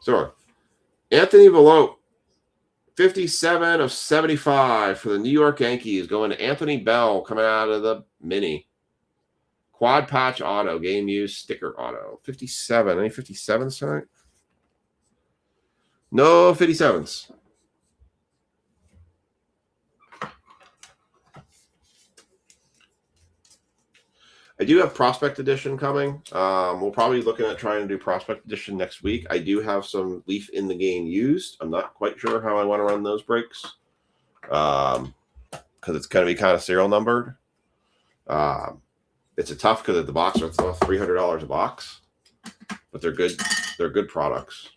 So, Anthony Velote, 57 of 75 for the New York Yankees, going to Anthony Bell, coming out of the mini. Quad patch auto, game used sticker auto. 57. Any 57s tonight? No 57s. I do have Prospect Edition coming. We'll probably be looking at trying to do Prospect Edition next week. I do have some Leaf in the game used. I'm not quite sure how I want to run those breaks because it's going to be kind of serial numbered. It's a tough because the box are $300 a box, but they're good. They're good products.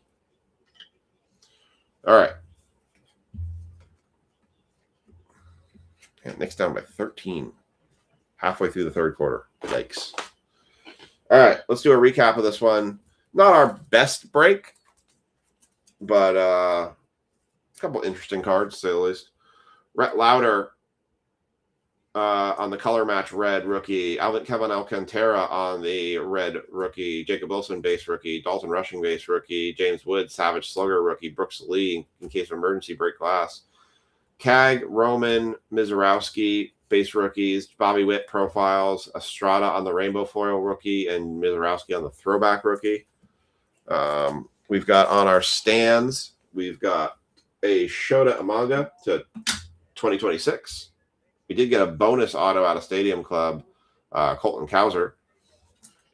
All right. And Nick's down by 13. Halfway through the third quarter. Yikes. All right, let's do a recap of this one. Not our best break, but a couple interesting cards, to say the least. Rhett Lauder on the color match red rookie. Kevin Alcantara on the red rookie. Jacob Wilson base rookie. Dalton Rushing base rookie. James Wood Savage Slugger rookie. Brooks Lee in case of emergency break glass. Kag, Roman, Mizorowski base rookies, Bobby Witt profiles, Estrada on the rainbow foil rookie, and Mizorowski on the throwback rookie. We've got on our stands, we've got a Shota Amaga to 2026. We did get a bonus auto out of Stadium Club, Colton Cowser.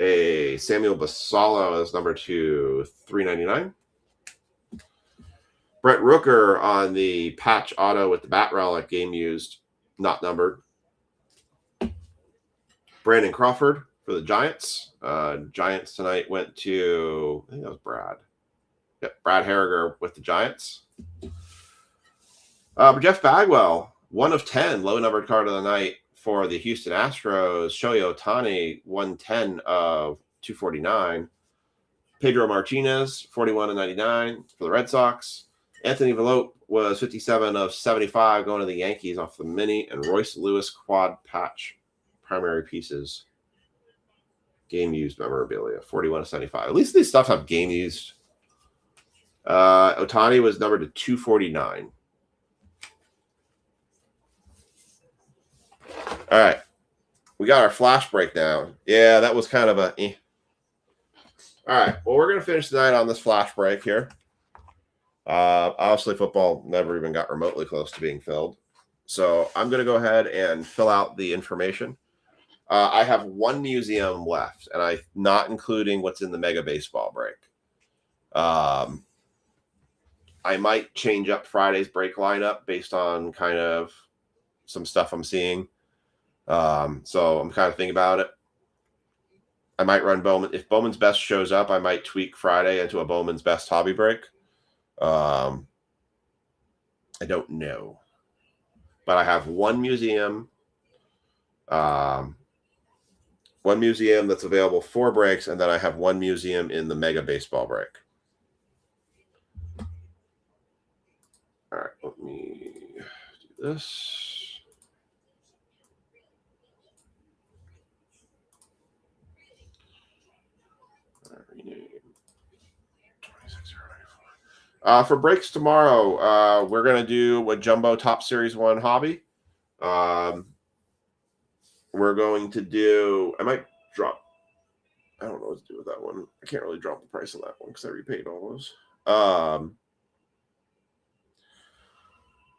A Samuel Basallo is number 399. Brett Rooker on the patch auto with the Bat Relic game used, not numbered. Brandon Crawford for the Giants. Giants tonight went to, I think that was Brad. Yep, Brad Harriger with the Giants. Jeff Bagwell, 1 of 10, low numbered card of the night for the Houston Astros. Shohei Ohtani, 110 of 249. Pedro Martinez, 41 of 99 for the Red Sox. Anthony Velote was 57 of 75 going to the Yankees off the mini. And Royce Lewis quad patch primary pieces. Game used memorabilia, 41 of 75. At least these stuff have game used. Ohtani was numbered to 249. All right. We got our flash breakdown. Yeah, that was kind of a eh. All right. Well, we're going to finish tonight on this flash break here. Obviously, football never even got remotely close to being filled. So I'm going to go ahead and fill out the information. I have one museum left, and I'm not including what's in the Mega Baseball break. I might change up Friday's break lineup based on kind of some stuff I'm seeing. So I'm kind of thinking about it. I might run Bowman. If Bowman's Best shows up, I might tweak Friday into a Bowman's Best hobby break. I don't know. But I have one museum. One museum that's available for breaks, and then I have one museum in the Mega Baseball break. this. Rename. 26,094. For breaks tomorrow, we're gonna do a jumbo top series 1 hobby. We're going to do. I might drop. I don't know what to do with that one. I can't really drop the price of that one because I repaid all those.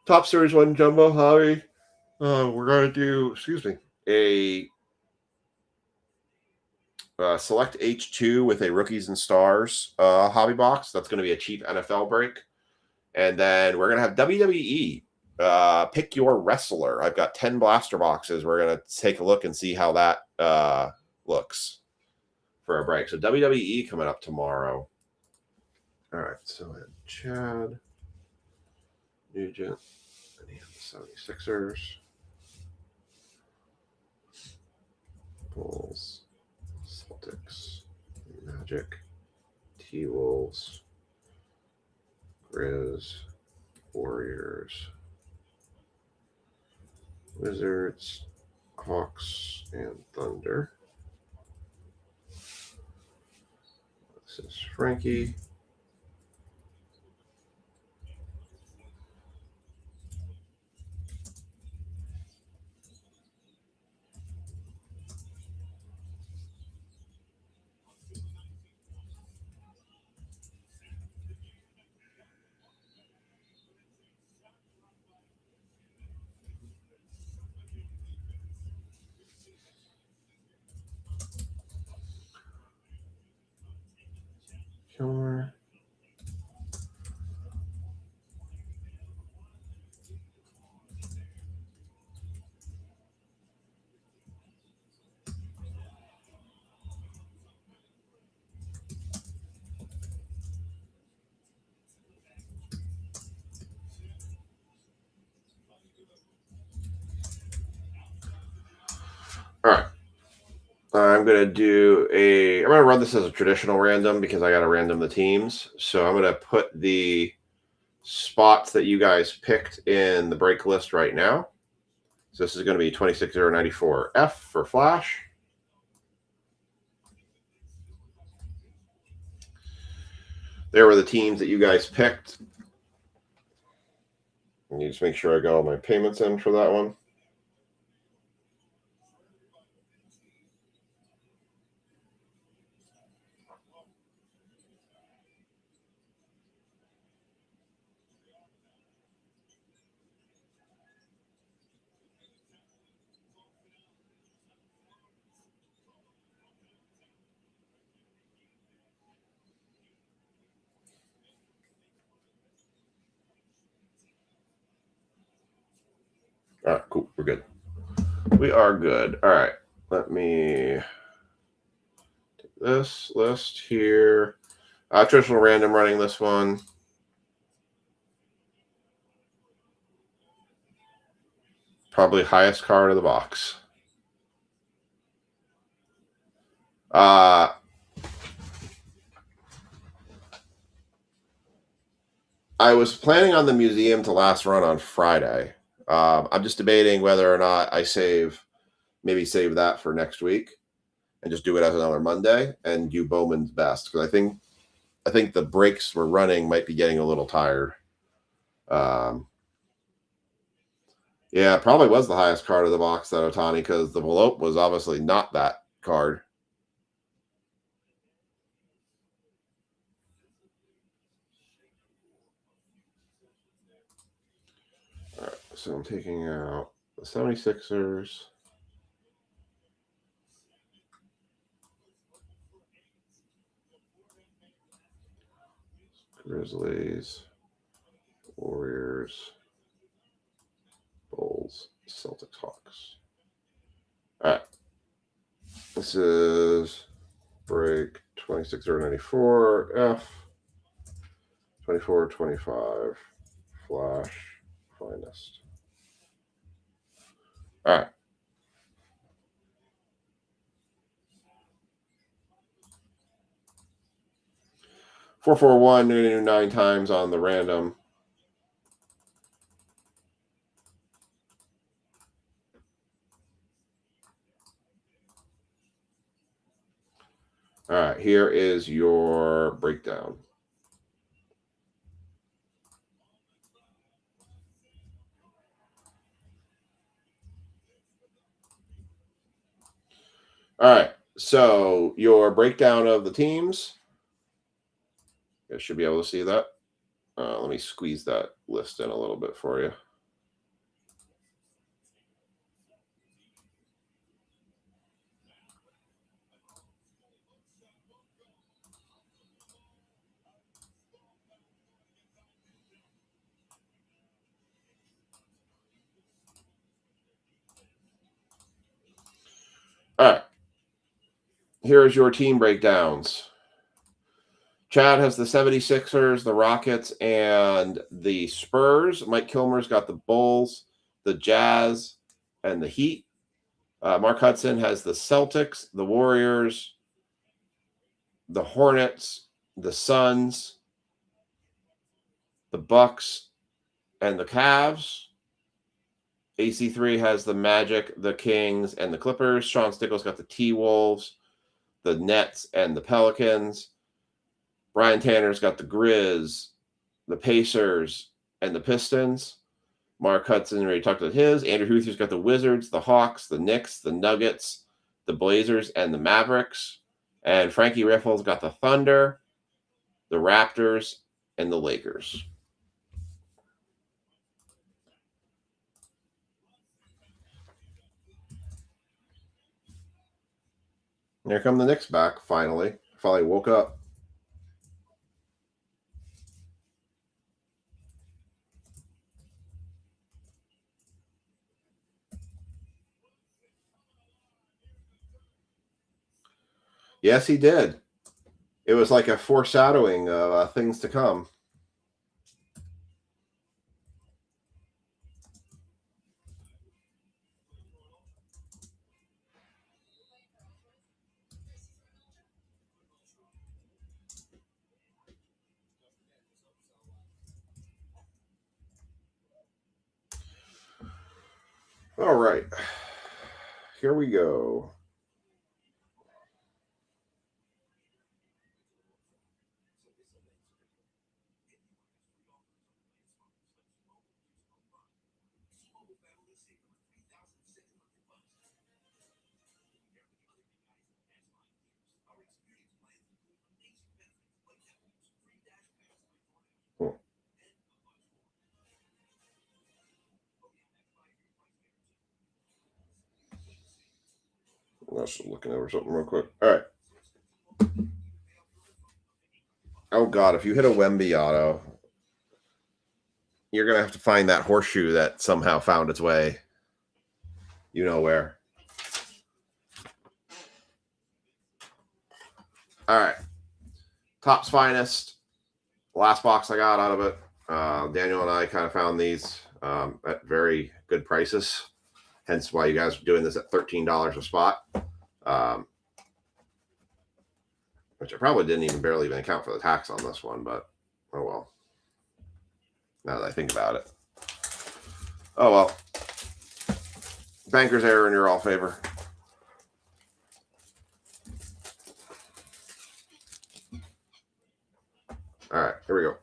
Top series 1 jumbo hobby. We're gonna do. Excuse me. A select H2 with a Rookies and Stars hobby box. That's going to be a cheap NFL break. And then we're going to have WWE. Pick your wrestler. I've got 10 blaster boxes. We're going to take a look and see how that looks for a break. So WWE coming up tomorrow. All right. So Chad Nugent. And he has the 76ers. Bulls. Celtics, Magic, T-Wolves, Grizz, Warriors, Wizards, Hawks, and Thunder. This is Frankie. Kilmer. All right. I'm going to run this as a traditional random because I got to random the teams. So I'm going to put the spots that you guys picked in the break list right now. So this is going to be 26,094F for Flash. There were the teams that you guys picked. I need to make sure I got all my payments in for that one. All right, cool. We're good. We are good. All right. Let me take this list here. Traditional random running this one. Probably highest card of the box. I was planning on the museum to last run on Friday. I'm just debating whether or not I maybe save that for next week and just do it as another Monday and do Bowman's best. Because I think the breaks we're running might be getting a little tired. Yeah, it probably was the highest card of the box, that Ohtani, because the Velope was obviously not that card. All right, so I'm taking out the 76ers. Grizzlies, Warriors, Bulls, Celtics, Hawks. All right. This is break 26,094 F, 2425 Flash Finest. All right. We're going to do 9 times on the random. All right, here is your breakdown. All right, so your breakdown of the teams. You should be able to see that. Let me squeeze that list in a little bit for you. All right. Here's your team breakdowns. Chad has the 76ers, the Rockets, and the Spurs. Mike Kilmer's got the Bulls, the Jazz, and the Heat. Mark Hudson has the Celtics, the Warriors, the Hornets, the Suns, the Bucks, and the Cavs. AC3 has the Magic, the Kings, and the Clippers. Sean Stickles got the T-Wolves, the Nets, and the Pelicans. Brian Tanner's got the Grizz, the Pacers, and the Pistons. Mark Hudson already talked about his. Andrew Huther's got the Wizards, the Hawks, the Knicks, the Nuggets, the Blazers, and the Mavericks. And Frankie Riffle's got the Thunder, the Raptors, and the Lakers. And here come the Knicks back, finally. Finally woke up. Yes, he did. It was like a foreshadowing of things to come. All right. Here we go. I was looking over something real quick. All right. Oh, God. If you hit a Wemby auto, you're going to have to find that horseshoe that somehow found its way. You know where. All right. Topps Finest. Last box I got out of it. Daniel and I kind of found these at very good prices. Hence why you guys are doing this at $13 a spot. Which I probably didn't even barely even account for the tax on this one, but oh well. Now that I think about it. Oh well. Banker's error in your all favor. All right, here we go.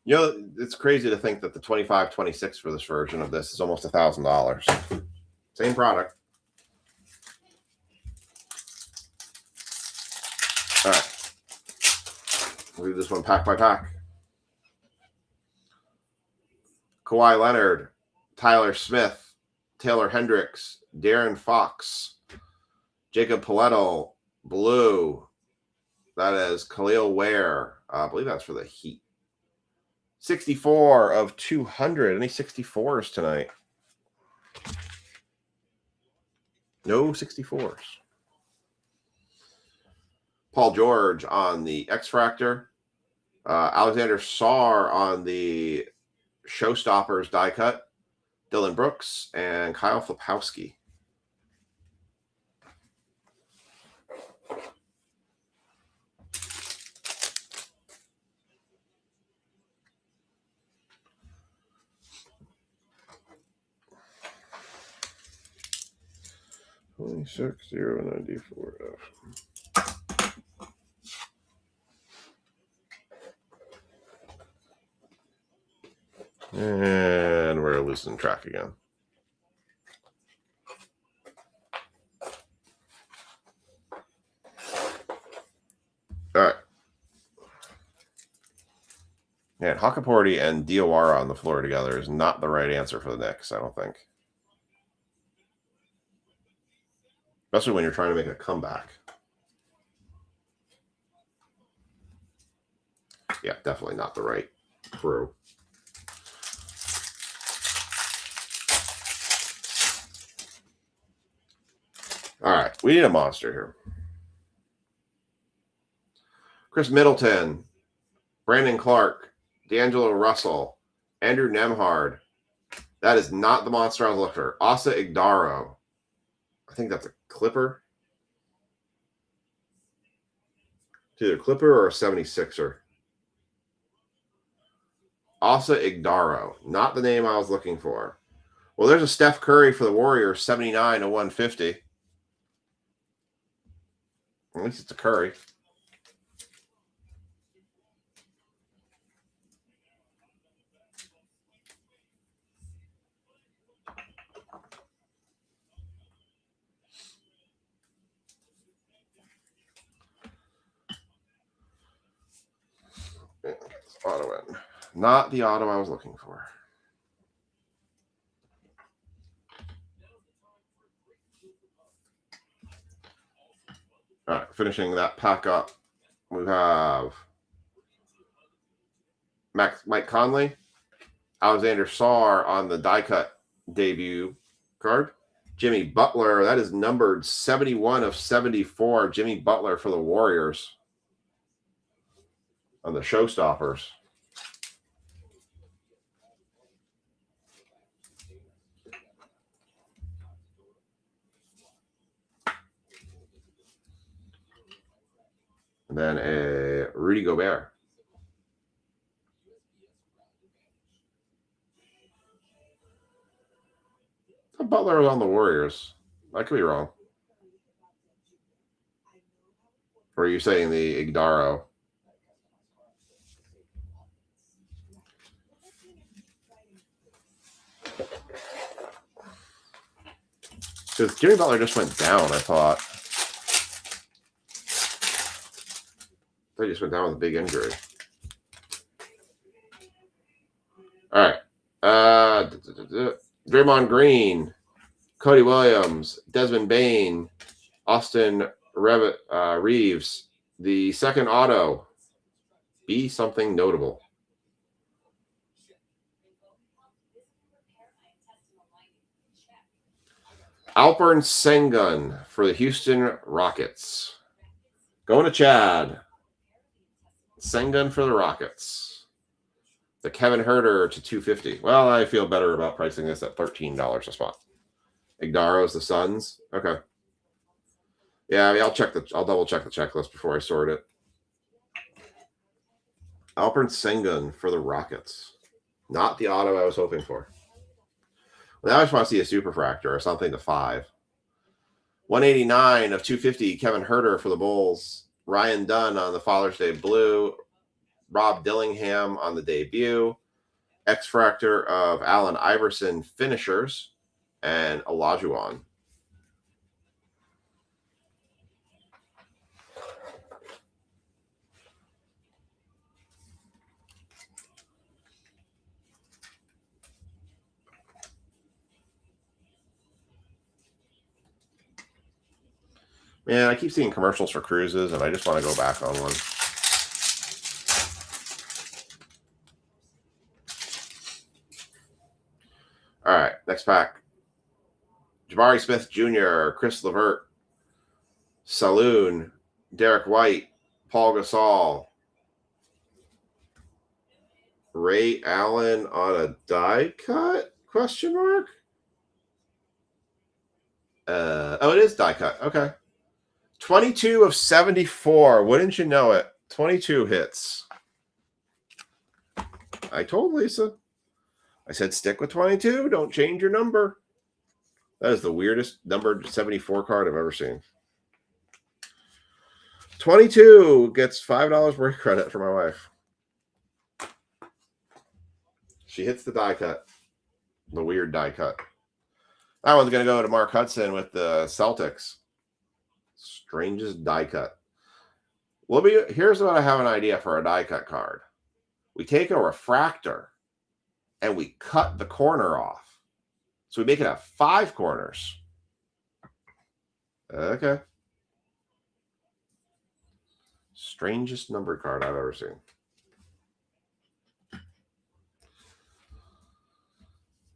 You know, it's crazy to think that the 25-26 for this version of this is almost $1,000. Same product. All right. We'll do this one pack by pack. Kawhi Leonard, Tyler Smith, Taylor Hendricks, Darren Fox, Jacob Paletto, blue. That is Khalil Ware. I believe that's for the Heat. 64 of 200. Any 64s tonight? No 64s. Paul George on the X-Fractor. Alexander Sarr on the Showstoppers die cut. Dylan Brooks and Kyle Flipowski. 26094F. And we're losing track again. All right. Man, Hakaporty and Diawara on the floor together is not the right answer for the Knicks, I don't think. Especially when you're trying to make a comeback. Yeah, definitely not the right crew. All right, we need a monster here. Chris Middleton, Brandon Clark, D'Angelo Russell, Andrew Nembhard. That is not the monster I was looking for. Asa Igdaro. I think that's a Clipper. It's either a Clipper or a 76er. Asa Igdaro. Not the name I was looking for. Well, there's a Steph Curry for the Warriors, 79 to 150. At least it's a Curry. Auto in. Not the auto I was looking for. All right, finishing that pack up, we have Mike Conley, Alexander Sarr on the die cut debut card. Jimmy Butler, that is numbered 71 of 74. Jimmy Butler for the Warriors on the Showstoppers. And then a Rudy Gobert. Butler was on the Warriors. I could be wrong. Or are you saying the Igdaro? Because Jimmy Butler just went down, I thought. He just went down with a big injury. All right. Draymond Green, Cody Williams, Desmond Bain, Austin Reeves. The second auto, be something notable. Alperen Sengun for the Houston Rockets. Going to Chad. Sengun for the Rockets. The Kevin Huerter to 250. Well, I feel better about pricing this at $13 a spot. Igdaro's the Suns. Okay. Yeah, I mean, I'll double check the checklist before I sort it. Alperen Sengun for the Rockets. Not the auto I was hoping for. Well, now I just want to see a superfractor or something to 5. 189 of 250. Kevin Huerter for the Bulls. Ryan Dunn on the Father's Day Blue. Rob Dillingham on the debut. X-Fractor of Allen Iverson finishers. And Olajuwon. Man, I keep seeing commercials for cruises, and I just want to go back on one. All right, next pack. Jabari Smith Jr., Chris LeVert, Saloon, Derek White, Paul Gasol, Ray Allen on a die cut? Question mark? Oh, it is die cut. Okay. 22 of 74. Wouldn't you know it? 22 hits. I told Lisa. I said stick with 22. Don't change your number. That is the weirdest numbered 74 card I've ever seen. 22 gets $5 break credit for my wife. She hits the die cut. The weird die cut. That one's going to go to Mark Hudson with the Celtics. Strangest die cut. Here's what I have an idea for a die cut card. We take a refractor and we cut the corner off. So we make it have 5 corners. Okay. Strangest numbered card I've ever seen.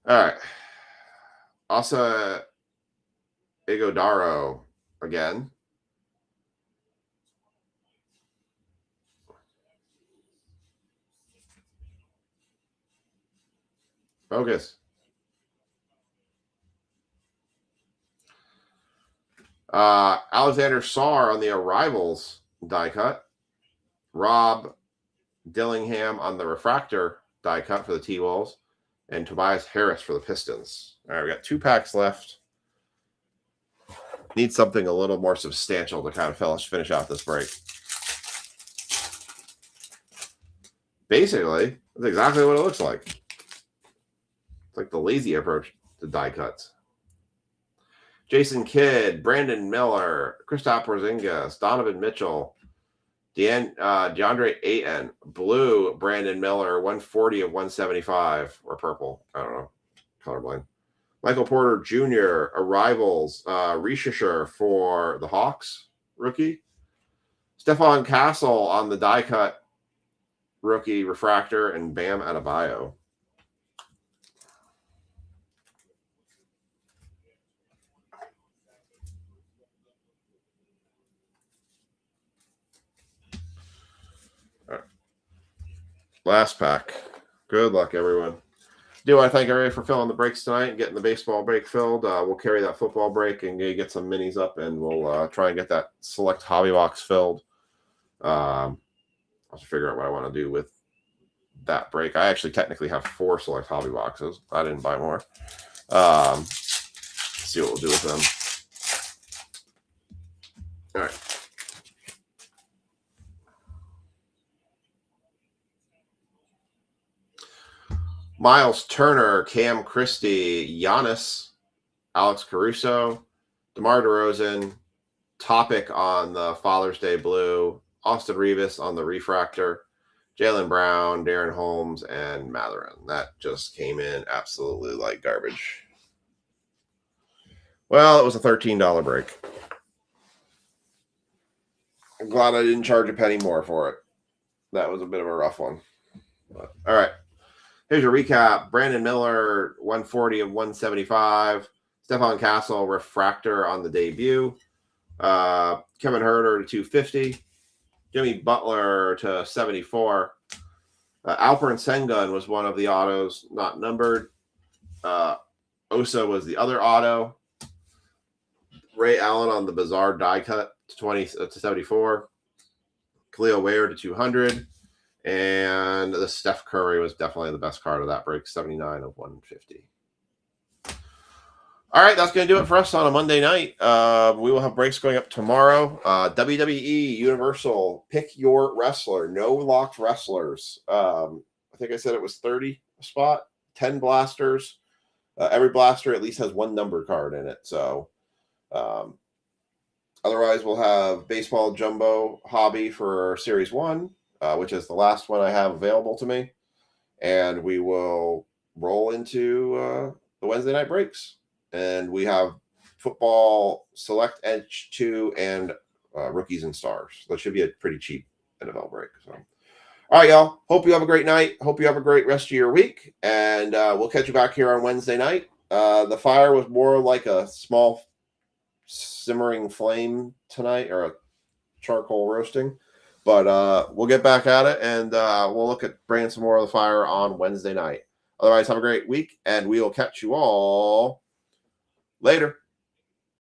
All right. Asa Ighodaro again. Focus. Alexander Sarr on the Arrivals die cut. Rob Dillingham on the Refractor die cut for the T-Wolves. And Tobias Harris for the Pistons. All right, we got 2 packs left. Need something a little more substantial to kind of finish out this break. Basically, that's exactly what it looks like. It's like the lazy approach to die cuts. Jason Kidd, Brandon Miller, Kristaps Porzingis, Donovan Mitchell, DeAndre Ayton, blue, Brandon Miller, 140 of 175, or purple. I don't know. Colorblind. Michael Porter Jr., Arrivals, Rishisher for the Hawks, rookie. Stephon Castle on the die cut, rookie, refractor, and Bam Adebayo. Last pack. Good luck, everyone. Do I thank everybody for filling the breaks tonight and getting the baseball break filled? We'll carry that football break and get some minis up, and we'll try and get that select hobby box filled. I'll have to figure out what I want to do with that break. I actually technically have 4 select hobby boxes. I didn't buy more. See what we'll do with them. All right. Miles Turner, Cam Christie, Giannis, Alex Caruso, DeMar DeRozan, Topic on the Father's Day blue, Austin Reavis on the refractor, Jaylen Brown, Darren Holmes, and Mathurin. That just came in absolutely like garbage. Well, it was a $13 break. I'm glad I didn't charge a penny more for it. That was a bit of a rough one. But, all right. Here's your recap. Brandon Miller, 140 of 175. Stephon Castle, refractor on the debut. Kevin Huerter to 250. Jimmy Butler to 74. Alperen Sengun was one of the autos not numbered. Osa was the other auto. Ray Allen on the bizarre die cut to 74. Khalil Ware to 200. And the Steph Curry was definitely the best card of that break, 79 of 150. All right, that's going to do it for us on a Monday night. We will have breaks going up tomorrow. WWE Universal, pick your wrestler. No locked wrestlers. I think I said it was 30 a spot, 10 blasters. Every blaster at least has 1 number card in it. So otherwise, we'll have baseball jumbo hobby for Series 1. Which is the last one I have available to me. And we will roll into the Wednesday night breaks. And we have football select edge 2 and rookies and stars. That should be a pretty cheap NFL break. So, all right, y'all. Hope you have a great night. Hope you have a great rest of your week. And we'll catch you back here on Wednesday night. The fire was more like a small simmering flame tonight, or a charcoal roasting. But we'll get back at it, and we'll look at bringing some more of the fire on Wednesday night. Otherwise, have a great week, and we will catch you all later.